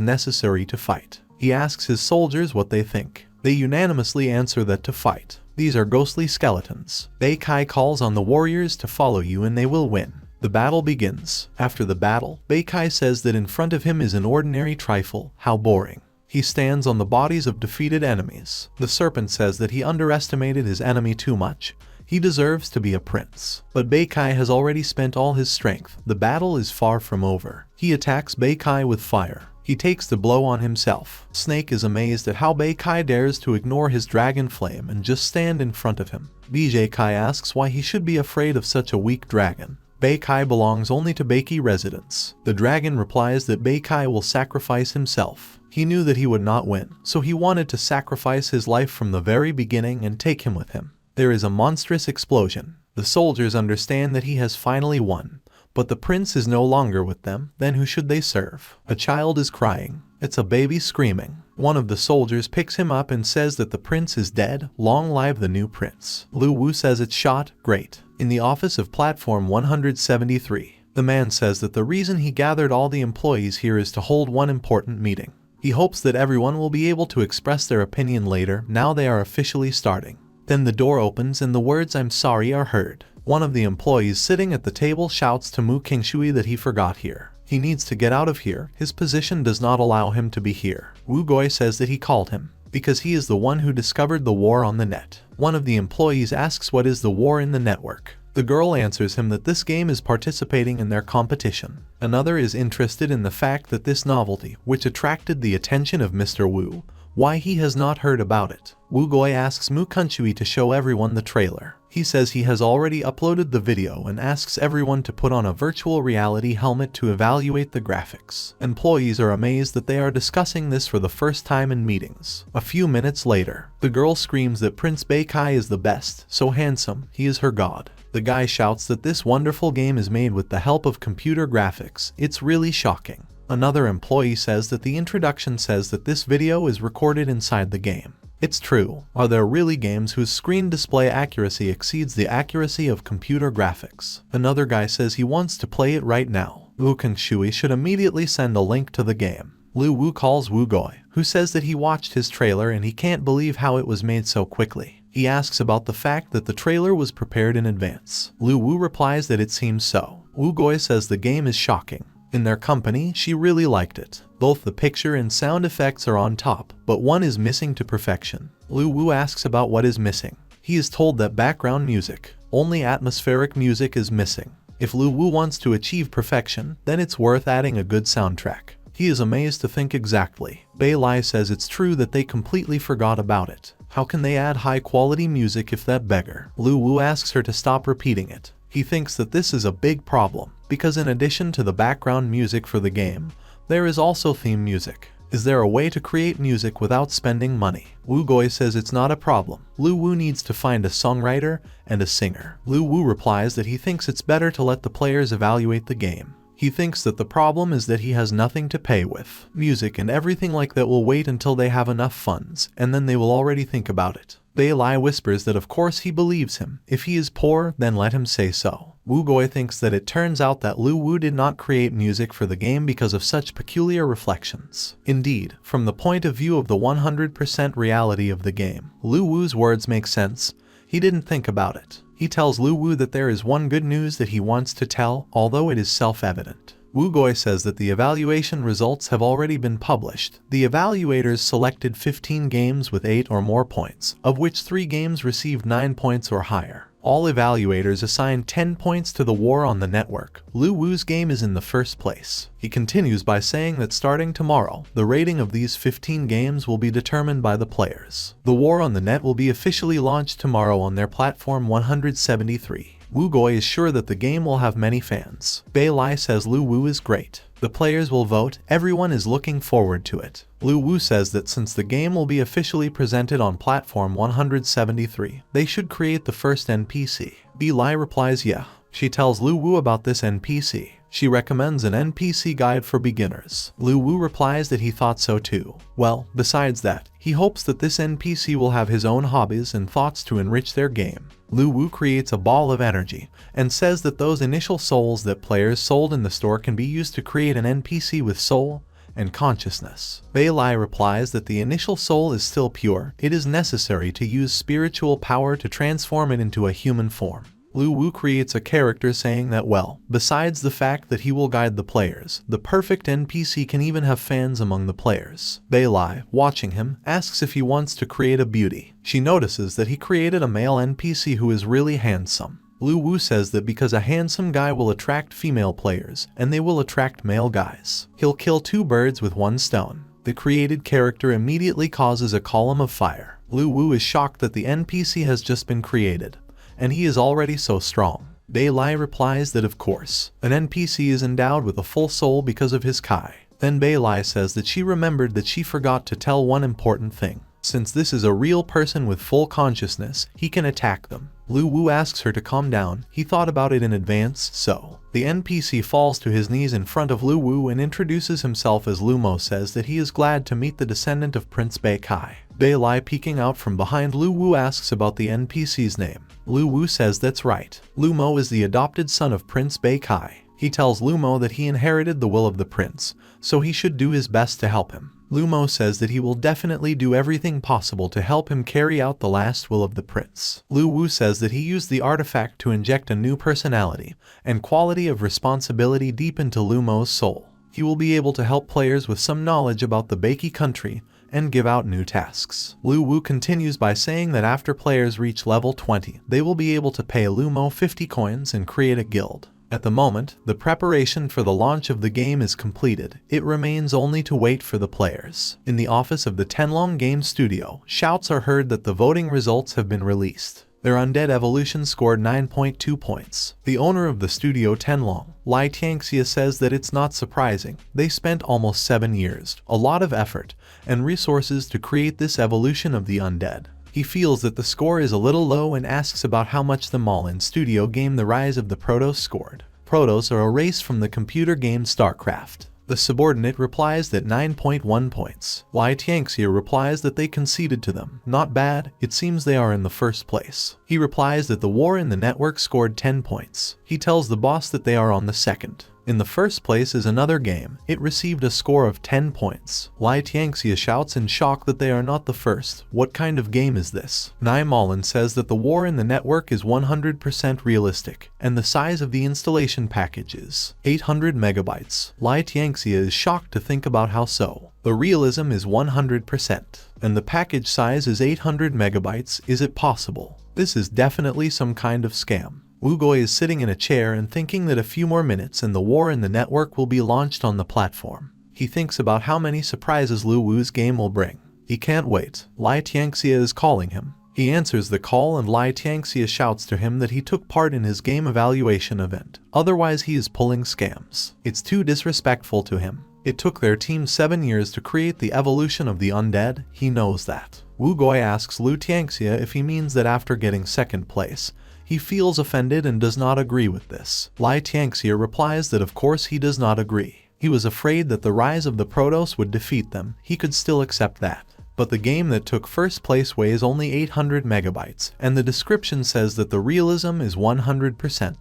A: necessary to fight. He asks his soldiers what they think. They unanimously answer that to fight. These are ghostly skeletons. Bei-kai calls on the warriors to follow you and they will win. The battle begins. After the battle, Bei-kai says that in front of him is an ordinary trifle. How boring. He stands on the bodies of defeated enemies. The serpent says that he underestimated his enemy too much. He deserves to be a prince. But Bei-kai has already spent all his strength. The battle is far from over. He attacks Bei-kai with fire. He takes the blow on himself. Snake is amazed at how Bei-kai dares to ignore his dragon flame and just stand in front of him. Bei-kai asks why he should be afraid of such a weak dragon. Bei-kai belongs only to Beiki residents. The dragon replies that Bei-kai will sacrifice himself. He knew that he would not win, so he wanted to sacrifice his life from the very beginning and take him with him. There is a monstrous explosion. The soldiers understand that he has finally won, but the prince is no longer with them. Then who should they serve? A child is crying. It's a baby screaming. One of the soldiers picks him up and says that the prince is dead. Long live the new prince. Lu Wu says it's shot. Great. In the office of Platform 173, the man says that the reason he gathered all the employees here is to hold one important meeting. He hopes that everyone will be able to express their opinion later. Now they are officially starting. Then the door opens and the words "I'm sorry" are heard. One of the employees sitting at the table shouts to Mu Qingshui that he forgot here. He needs to get out of here. His position does not allow him to be here. Wu Goi says that he called him because he is the one who discovered the war on the net. One of the employees asks what is the war in the network. The girl answers him that this game is participating in their competition. Another is interested in the fact that this novelty, which attracted the attention of Mr. Wu, why he has not heard about it. Wu Goi asks Mu Qingshui to show everyone the trailer. He says he has already uploaded the video and asks everyone to put on a virtual reality helmet to evaluate the graphics. Employees are amazed that they are discussing this for the first time in meetings. A few minutes later, the girl screams that Prince Bei-kai is the best, so handsome, he is her god. The guy shouts that this wonderful game is made with the help of computer graphics. It's really shocking. Another employee says that the introduction says that this video is recorded inside the game. It's true. Are there really games whose screen display accuracy exceeds the accuracy of computer graphics? Another guy says he wants to play it right now. Mu Qingshui should immediately send a link to the game. Lu Wu calls Wu Goi, who says that he watched his trailer and he can't believe how it was made so quickly. He asks about the fact that the trailer was prepared in advance. Lu Wu replies that it seems so. Wu Goi says the game is shocking. In their company, she really liked it. Both the picture and sound effects are on top, but one is missing to perfection. Lu Wu asks about what is missing. He is told that background music, only atmospheric music is missing. If Lu Wu wants to achieve perfection, then it's worth adding a good soundtrack. He is amazed to think exactly. Bei-lai says it's true that they completely forgot about it. How can they add high-quality music if that beggar? Lu Wu asks her to stop repeating it. He thinks that this is a big problem, because in addition to the background music for the game, there is also theme music. Is there a way to create music without spending money? Wu Goi says it's not a problem. Lu Wu needs to find a songwriter and a singer. Lu Wu replies that he thinks it's better to let the players evaluate the game. He thinks that the problem is that he has nothing to pay with. Music and everything like that will wait until they have enough funds, and then they will already think about it. Bei-lai whispers that of course he believes him. If he is poor, then let him say so. Wu Goi thinks that it turns out that Lu Wu did not create music for the game because of such peculiar reflections. Indeed, from the point of view of the 100% reality of the game, Lu Wu's words make sense. He didn't think about it. He tells Lu Wu that there is one good news that he wants to tell, although it is self-evident. Wu Goi says that the evaluation results have already been published. The evaluators selected 15 games with 8 or more points, of which 3 games received 9 points or higher. All evaluators assign 10 points to the war on the network. Lu Wu's game is in the first place. He continues by saying that starting tomorrow, the rating of these 15 games will be determined by the players. The war on the net will be officially launched tomorrow on their platform 173. Wu Goi is sure that the game will have many fans. Bei Lai says Lu Wu is great. The players will vote, everyone is looking forward to it. Lu Wu says that since the game will be officially presented on platform 173, they should create the first NPC. Bei Lai replies yeah. She tells Lu Wu about this NPC. She recommends an NPC guide for beginners. Lu Wu replies that he thought so too. Well, besides that, he hopes that this NPC will have his own hobbies and thoughts to enrich their game. Lu Wu creates a ball of energy and says that those initial souls that players sold in the store can be used to create an NPC with soul and consciousness. Bei Lai replies that the initial soul is still pure. It is necessary to use spiritual power to transform it into a human form. Lu Wu creates a character saying that well, besides the fact that he will guide the players, the perfect NPC can even have fans among the players. Bei Lai, watching him, asks if he wants to create a beauty. She notices that he created a male NPC who is really handsome. Lu Wu says that because a handsome guy will attract female players, and they will attract male guys. He'll kill two birds with one stone. The created character immediately causes a column of fire. Lu Wu is shocked that the NPC has just been created, and he is already so strong. Bei Lai replies that of course, an NPC is endowed with a full soul because of his Kai. Then Bei Lai says that she remembered that she forgot to tell one important thing. Since this is a real person with full consciousness, he can attack them. Lu Wu asks her to calm down. He thought about it in advance, so the NPC falls to his knees in front of Lu Wu and introduces himself as Lu Mo, says that he is glad to meet the descendant of Prince Bei Kai. Bei Lai, peeking out from behind Lu Wu, asks about the NPC's name. Lu Wu says that's right. Lu Mo is the adopted son of Prince Bei Kai. He tells Lu Mo that he inherited the will of the prince, so he should do his best to help him. Lu Mo says that he will definitely do everything possible to help him carry out the last will of the prince. Lu Wu says that he used the artifact to inject a new personality and quality of responsibility deep into Lu Mo's soul. He will be able to help players with some knowledge about the Beiki country and give out new tasks. Lu Wu continues by saying that after players reach level 20, they will be able to pay Lu Mo 50 coins and create a guild. At the moment, the preparation for the launch of the game is completed. It remains only to wait for the players. In the office of the Tenlong Game Studio, shouts are heard that the voting results have been released. Their undead evolution scored 9.2 points. The owner of the studio, Tenlong, Lai Tianxia, says that it's not surprising. They spent almost 7 years, a lot of effort, and resources to create this evolution of the undead. He feels that the score is a little low and asks about how much the Malin studio game The Rise of the Protoss scored. Protoss are a race from the computer game StarCraft. The subordinate replies that 9.1 points. Lai Tianxia replies that they conceded to them. Not bad, it seems they are in the first place. He replies that the war in the network scored 10 points. He tells the boss that they are on the second. In the first place is another game. It received a score of 10 points. Lai Tianxia shouts in shock that they are not the first. What kind of game is this? Nai Malin says that the war in the network is 100% realistic, and the size of the installation package is 800 megabytes. Lai Tianxia is shocked to think about how so. The realism is 100%, and the package size is 800 megabytes. Is it possible? This is definitely some kind of scam. Wu Goi is sitting in a chair and thinking that a few more minutes and the war in the network will be launched on the platform. He thinks about how many surprises Lu Wu's game will bring. He can't wait. Lai Tianxia is calling him. He answers the call and Lai Tianxia shouts to him that he took part in his game evaluation event. Otherwise he is pulling scams. It's too disrespectful to him. It took their team 7 years to create the evolution of the undead. He knows that. Wu Goi asks Lu Tianxia if he means that after getting second place, he feels offended and does not agree with this. Lai Tianxia replies that of course he does not agree. He was afraid that the rise of the Protoss would defeat them. He could still accept that. But the game that took first place weighs only 800 megabytes, and the description says that the realism is 100%,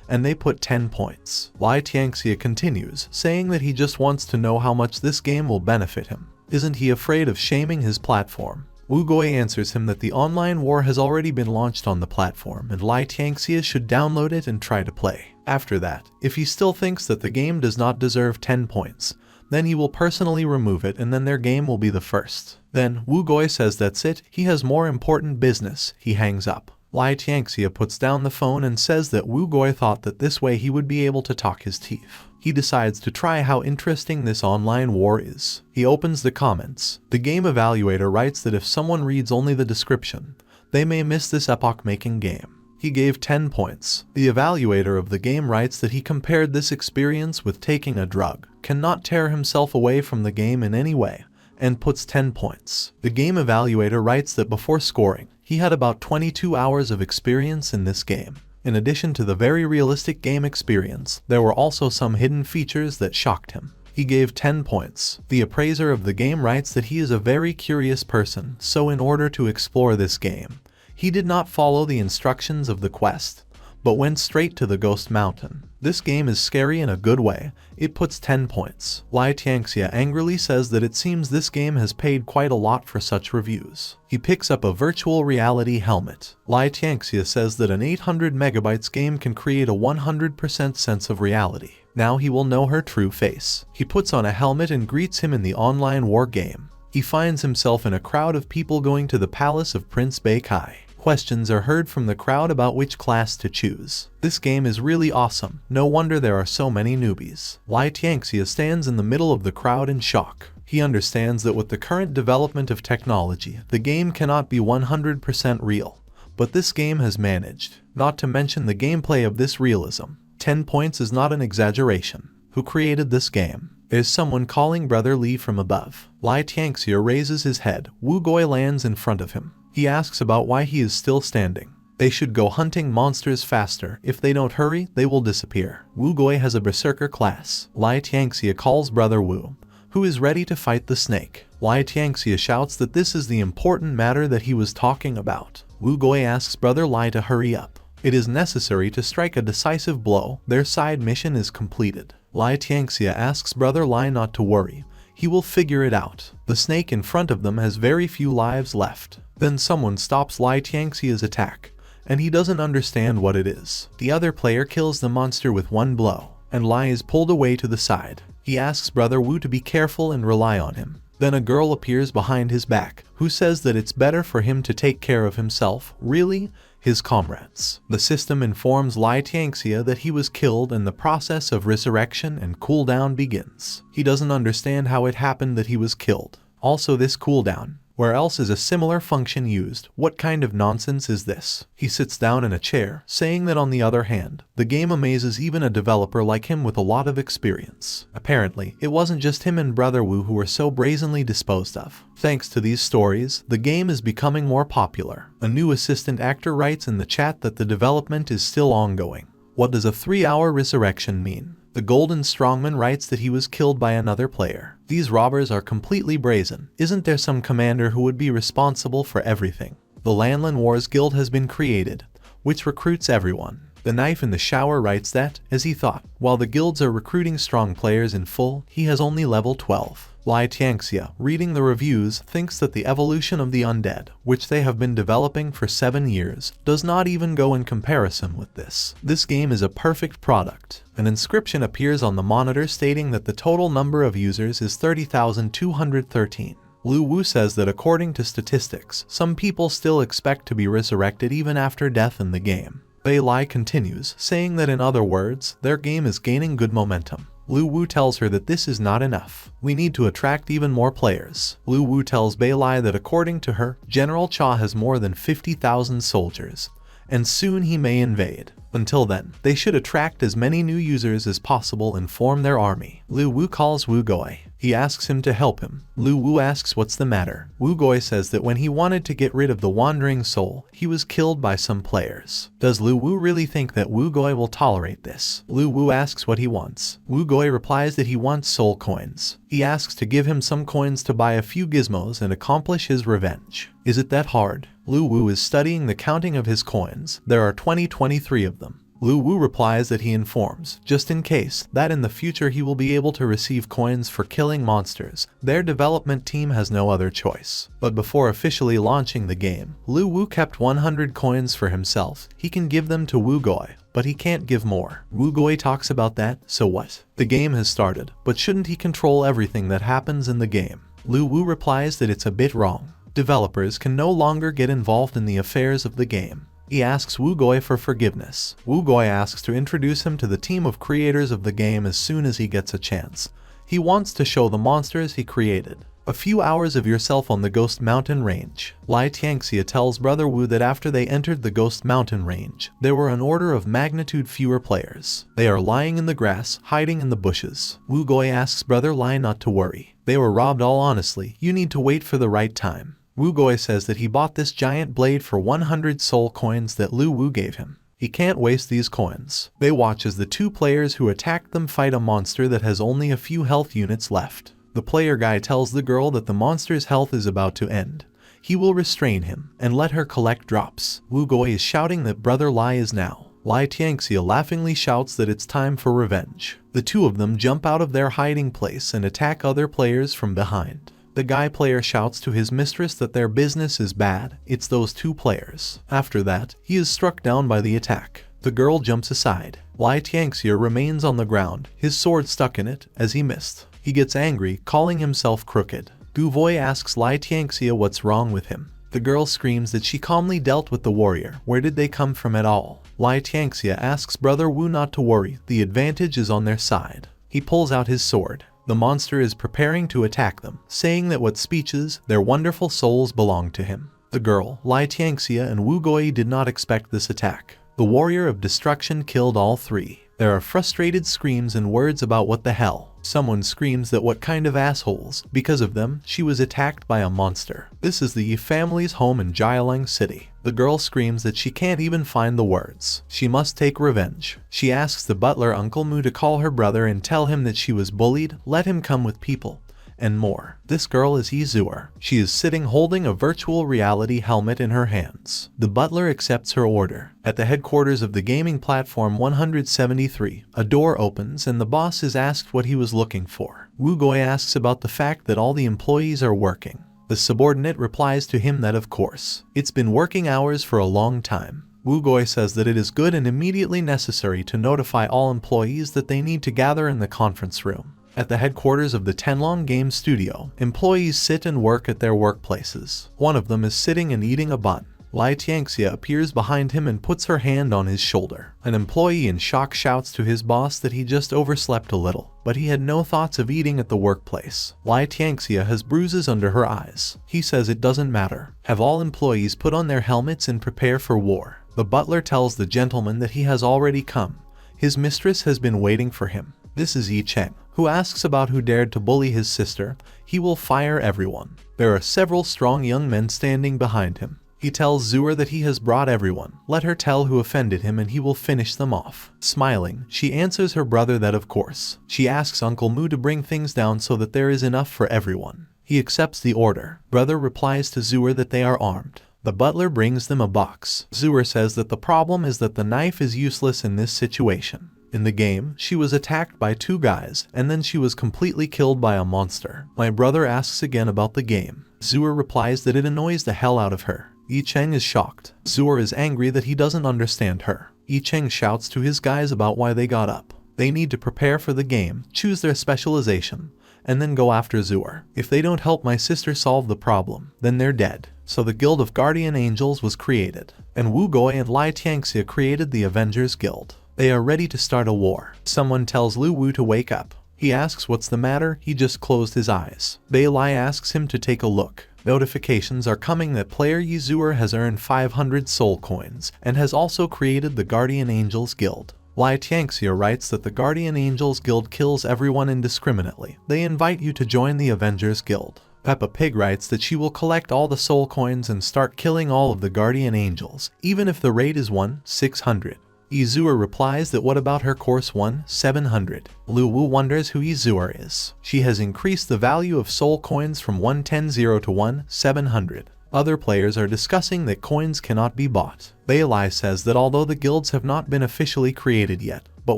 A: and they put 10 points. Lai Tianxia continues, saying that he just wants to know how much this game will benefit him. Isn't he afraid of shaming his platform? Wu Goi answers him that the online war has already been launched on the platform and Lai Tianxia should download it and try to play. After that, if he still thinks that the game does not deserve 10 points, then he will personally remove it and then their game will be the first. Then, Wu Goi says that's it, he has more important business. He hangs up. Lai Tianxia puts down the phone and says that Wu Gui thought that this way he would be able to talk his teeth. He decides to try how interesting this online war is. He opens the comments. The game evaluator writes that if someone reads only the description, they may miss this epoch-making game. He gave 10 points. The evaluator of the game writes that he compared this experience with taking a drug, cannot tear himself away from the game in any way, and puts 10 points. The game evaluator writes that before scoring, he had about 22 hours of experience in this game. In addition to the very realistic game experience, there were also some hidden features that shocked him. He gave 10 points. The appraiser of the game writes that he is a very curious person, so in order to explore this game, he did not follow the instructions of the quest, but went straight to the Ghost Mountain. This game is scary in a good way. It puts 10 points. Lai Tianxia angrily says that it seems this game has paid quite a lot for such reviews. He picks up a virtual reality helmet. Lai Tianxia says that an 800 megabytes game can create a 100% sense of reality. Now he will know her true face. He puts on a helmet and greets him in the online war game. He finds himself in a crowd of people going to the palace of Prince Beikai. Questions are heard from the crowd about which class to choose. This game is really awesome. No wonder there are so many newbies. Lai Tianxia stands in the middle of the crowd in shock. He understands that with the current development of technology, the game cannot be 100% real. But this game has managed. Not to mention the gameplay of this realism. 10 points is not an exaggeration. Who created this game? There's someone calling Brother Li from above. Lai Tianxia raises his head. Wu Gui lands in front of him. He asks about why he is still standing. They should go hunting monsters faster. If they don't hurry, they will disappear. Wu Gui has a berserker class. Lai Tianxia calls Brother Wu, who is ready to fight the snake. Lai Tianxia shouts that this is the important matter that he was talking about. Wu Gui asks Brother Lai to hurry up. It is necessary to strike a decisive blow. Their side mission is completed. Lai Tianxia asks Brother Lai not to worry. He will figure it out. The snake in front of them has very few lives left. Then someone stops Lai Tianxia's attack, and he doesn't understand what it is. The other player kills the monster with one blow, and Lai is pulled away to the side. He asks Brother Wu to be careful and rely on him. Then a girl appears behind his back, who says that it's better for him to take care of himself. Really? His comrades. The system informs Lai Tianxia that he was killed and the process of resurrection and cooldown begins. He doesn't understand how it happened that he was killed. Also this cooldown. Where else is a similar function used? What kind of nonsense is this? He sits down in a chair, saying that on the other hand, the game amazes even a developer like him with a lot of experience. Apparently, it wasn't just him and Brother Wu who were so brazenly disposed of. Thanks to these stories, the game is becoming more popular. A new assistant actor writes in the chat that the development is still ongoing. What does a 3-hour resurrection mean? The Golden Strongman writes that he was killed by another player. These robbers are completely brazen. Isn't there some commander who would be responsible for everything? The Lanlan Wars Guild has been created, which recruits everyone. The Knife in the Shower writes that, as he thought, while the guilds are recruiting strong players in full, he has only level 12. Lai Tianxia, reading the reviews, thinks that the evolution of the undead, which they have been developing for 7 years, does not even go in comparison with this. This game is a perfect product. An inscription appears on the monitor stating that the total number of users is 30,213. Lu Wu says that according to statistics, some people still expect to be resurrected even after death in the game. Bei Lai continues, saying that in other words, their game is gaining good momentum. Lu Wu tells her that this is not enough. We need to attract even more players. Lu Wu tells Bei Lai that according to her, General Cha has more than 50,000 soldiers, and soon he may invade. Until then, they should attract as many new users as possible and form their army. Lu Wu calls Wu Gui. He asks him to help him. Lu Wu asks what's the matter. Wu Gui says that when he wanted to get rid of the wandering soul, he was killed by some players. Does Lu Wu really think that Wu Gui will tolerate this? Lu Wu asks what he wants. Wu Gui replies that he wants soul coins. He asks to give him some coins to buy a few gizmos and accomplish his revenge. Is it that hard? Lu Wu is studying the counting of his coins. There are 23 of them. Lu Wu replies that he informs, just in case, that in the future he will be able to receive coins for killing monsters. Their development team has no other choice. But before officially launching the game, Lu Wu kept 100 coins for himself. He can give them to Wu Gui, but he can't give more. Wu Gui talks about that, so what? The game has started, but shouldn't he control everything that happens in the game? Lu Wu replies that it's a bit wrong. Developers can no longer get involved in the affairs of the game. He asks Wu Goi for forgiveness. Wu Goi asks to introduce him to the team of creators of the game as soon as he gets a chance. He wants to show the monsters he created. A few hours of yourself on the Ghost Mountain Range. Lai Tianxia tells Brother Wu that after they entered the Ghost Mountain Range, there were an order of magnitude fewer players. They are lying in the grass, hiding in the bushes. Wu Goi asks Brother Lai not to worry. They were robbed all honestly, you need to wait for the right time. Wu Goi says that he bought this giant blade for 100 soul coins that Lu Wu gave him. He can't waste these coins. They watch as the two players who attacked them fight a monster that has only a few health units left. The player guy tells the girl that the monster's health is about to end. He will restrain him and let her collect drops. Wu Goi is shouting that Brother Lai is now. Lai Tianxia laughingly shouts that it's time for revenge. The two of them jump out of their hiding place and attack other players from behind. The guy player shouts to his mistress that their business is bad, it's those two players. After that, he is struck down by the attack. The girl jumps aside. Lai Tianxia remains on the ground, his sword stuck in it, as he missed. He gets angry, calling himself crooked. Gu Voi asks Lai Tianxia what's wrong with him. The girl screams that she calmly dealt with the warrior. Where did they come from at all? Lai Tianxia asks Brother Wu not to worry, the advantage is on their side. He pulls out his sword. The monster is preparing to attack them, saying that what speeches, their wonderful souls belong to him. The girl, Lai Tianxia and Wu Goi did not expect this attack. The warrior of destruction killed all three. There are frustrated screams and words about what the hell. Someone screams that what kind of assholes, because of them, she was attacked by a monster. This is the Yi family's home in Jialing City. The girl screams that she can't even find the words. She must take revenge. She asks the butler Uncle Mu to call her brother and tell him that she was bullied, let him come with people, and more. This girl is Yi Zuer. She is sitting holding a virtual reality helmet in her hands. The butler accepts her order. At the headquarters of the gaming platform 173, a door opens and the boss is asked what he was looking for. Wu Goi asks about the fact that all the employees are working. The subordinate replies to him that of course, it's been working hours for a long time. Wu Goi says that it is good and immediately necessary to notify all employees that they need to gather in the conference room. At the headquarters of the Tenlong Game Studio, employees sit and work at their workplaces. One of them is sitting and eating a bun. Lai Tianxia appears behind him and puts her hand on his shoulder. An employee in shock shouts to his boss that he just overslept a little, but he had no thoughts of eating at the workplace. Lai Tianxia has bruises under her eyes. He says it doesn't matter. Have all employees put on their helmets and prepare for war. The butler tells the gentleman that he has already come. His mistress has been waiting for him. This is Yi Cheng, who asks about who dared to bully his sister. He will fire everyone. There are several strong young men standing behind him. He tells Zuer that he has brought everyone. Let her tell who offended him and he will finish them off. Smiling, she answers her brother that of course. She asks Uncle Mu to bring things down so that there is enough for everyone. He accepts the order. Brother replies to Zuer that they are armed. The butler brings them a box. Zuer says that the problem is that the knife is useless in this situation. In the game, she was attacked by two guys, and then she was completely killed by a monster. My brother asks again about the game. Zuer replies that it annoys the hell out of her. Yi Cheng is shocked. Zuer is angry that he doesn't understand her. Yi Cheng shouts to his guys about why they got up. They need to prepare for the game, choose their specialization, and then go after Zuer. If they don't help my sister solve the problem, then they're dead. So the Guild of Guardian Angels was created, and Wu Goi and Lai Tianxia created the Avengers Guild. They are ready to start a war. Someone tells Lu Wu to wake up. He asks what's the matter, he just closed his eyes. Bei Lai asks him to take a look. Notifications are coming that player Yi Zuer has earned 500 soul coins, and has also created the Guardian Angels Guild. Lai Tianxia writes that the Guardian Angels Guild kills everyone indiscriminately. They invite you to join the Avengers Guild. Peppa Pig writes that she will collect all the soul coins and start killing all of the Guardian Angels, even if the rate is 1/600. Yi Zuer replies that what about her course 1/700? Lu Wu wonders who Yi Zuer is. She has increased the value of soul coins from 110 to 1/700. Other players are discussing that coins cannot be bought. Bei Lai says that although the guilds have not been officially created yet, but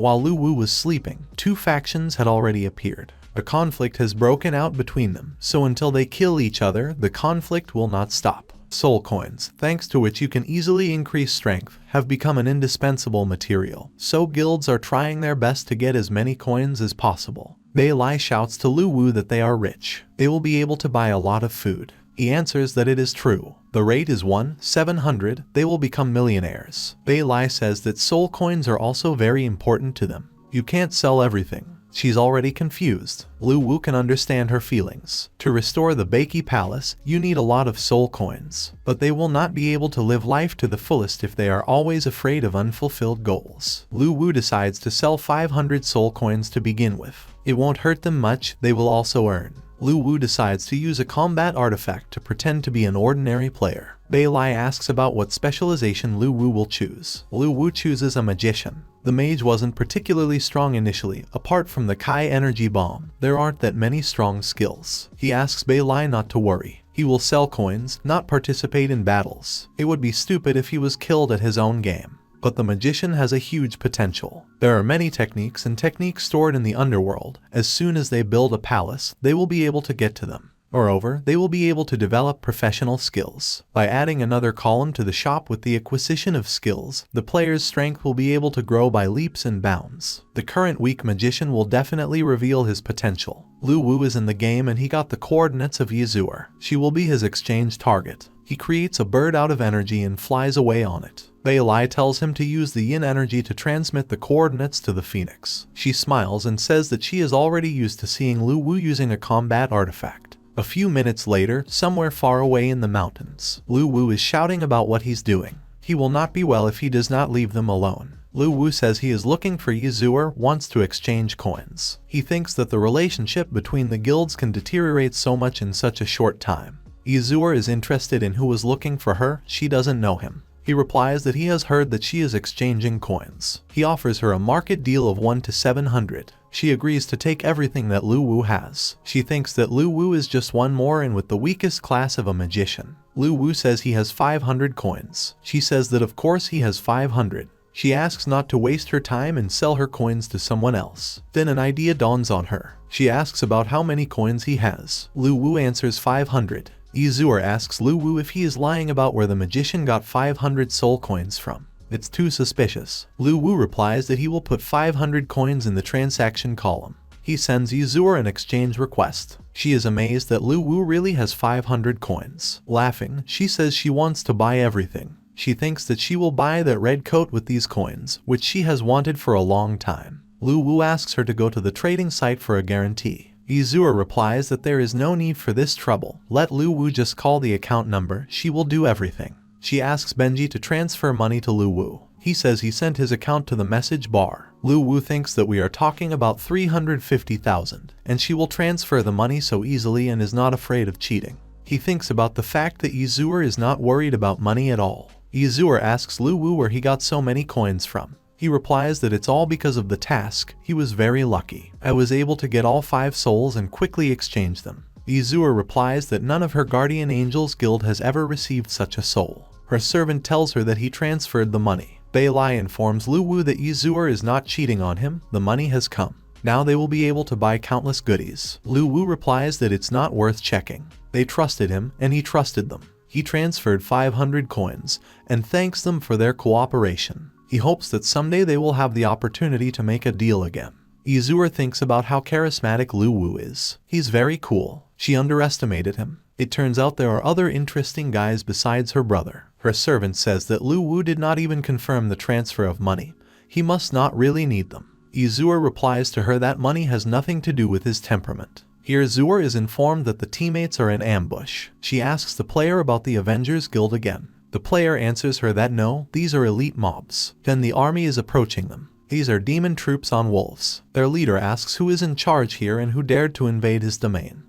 A: while Lu Wu was sleeping, two factions had already appeared. A conflict has broken out between them, so until they kill each other, the conflict will not stop. Soul coins, thanks to which you can easily increase strength, have become an indispensable material, so guilds are trying their best to get as many coins as possible. Bei Lai shouts to Lu Wu that they are rich. They will be able to buy a lot of food. He answers that it is true. The rate is 1/700, they will become millionaires. Beilai says that soul coins are also very important to them. You can't sell everything. She's already confused. Lu Wu can understand her feelings. To restore the Beiki Palace, you need a lot of soul coins. But they will not be able to live life to the fullest if they are always afraid of unfulfilled goals. Lu Wu decides to sell 500 soul coins to begin with. It won't hurt them much, they will also earn. Lu Wu decides to use a combat artifact to pretend to be an ordinary player. Beilai asks about what specialization Lu Wu will choose. Lu Wu chooses a magician. The mage wasn't particularly strong initially. Apart from the Kai energy bomb, there aren't that many strong skills. He asks Beilai not to worry. He will sell coins, not participate in battles. It would be stupid if he was killed at his own game. But the magician has a huge potential. There are many techniques stored in the underworld. As soon as they build a palace, they will be able to get to them. Moreover, they will be able to develop professional skills. By adding another column to the shop with the acquisition of skills, the player's strength will be able to grow by leaps and bounds. The current weak magician will definitely reveal his potential. Lu Wu is in the game and he got the coordinates of Yizur. She will be his exchange target. He creates a bird out of energy and flies away on it. Beilai tells him to use the yin energy to transmit the coordinates to the phoenix. She smiles and says that she is already used to seeing Lu Wu using a combat artifact. A few minutes later, somewhere far away in the mountains, Lu Wu is shouting about what he's doing. He will not be well if he does not leave them alone. Lu Wu says he is looking for Yizur, wants to exchange coins. He thinks that the relationship between the guilds can deteriorate so much in such a short time. Yizur is interested in who was looking for her, she doesn't know him. He replies that he has heard that she is exchanging coins. He offers her a market deal of 1/700. She agrees to take everything that Lu Wu has. She thinks that Lu Wu is just one more in with the weakest class of a magician. Lu Wu says he has 500 coins. She says that of course he has 500. She asks not to waste her time and sell her coins to someone else. Then an idea dawns on her. She asks about how many coins he has. Lu Wu answers 500. Yizur asks Lu Wu if he is lying about where the magician got 500 soul coins from. It's too suspicious. Lu Wu replies that he will put 500 coins in the transaction column. He sends Yizur an exchange request. She is amazed that Lu Wu really has 500 coins. Laughing, she says she wants to buy everything. She thinks that she will buy that red coat with these coins, which she has wanted for a long time. Lu Wu asks her to go to the trading site for a guarantee. Yizur replies that there is no need for this trouble. Let Lu Wu just call the account number, she will do everything. She asks Benji to transfer money to Lu Wu. He says he sent his account to the message bar. Lu Wu thinks that we are talking about 350,000, and she will transfer the money so easily and is not afraid of cheating. He thinks about the fact that Yizur is not worried about money at all. Yizur asks Lu Wu where he got so many coins from. He replies that it's all because of the task. He was very lucky. I was able to get all 5 souls and quickly exchange them. Yizur replies that none of her guardian angels guild has ever received such a soul. Her servant tells her that he transferred the money. Beilai informs Lu Wu that Yizur is not cheating on him, the money has come. Now they will be able to buy countless goodies. Lu Wu replies that it's not worth checking. They trusted him, and he trusted them. He transferred 500 coins, and thanks them for their cooperation. He hopes that someday they will have the opportunity to make a deal again. Yizur thinks about how charismatic Lu Wu is. He's very cool. She underestimated him. It turns out there are other interesting guys besides her brother. Her servant says that Lu Wu did not even confirm the transfer of money. He must not really need them. Yizur replies to her that money has nothing to do with his temperament. Here Zur is informed that the teammates are in ambush. She asks the player about the Avengers Guild again. The player answers her that no, these are elite mobs. Then the army is approaching them. These are demon troops on wolves. Their leader asks who is in charge here and who dared to invade his domain.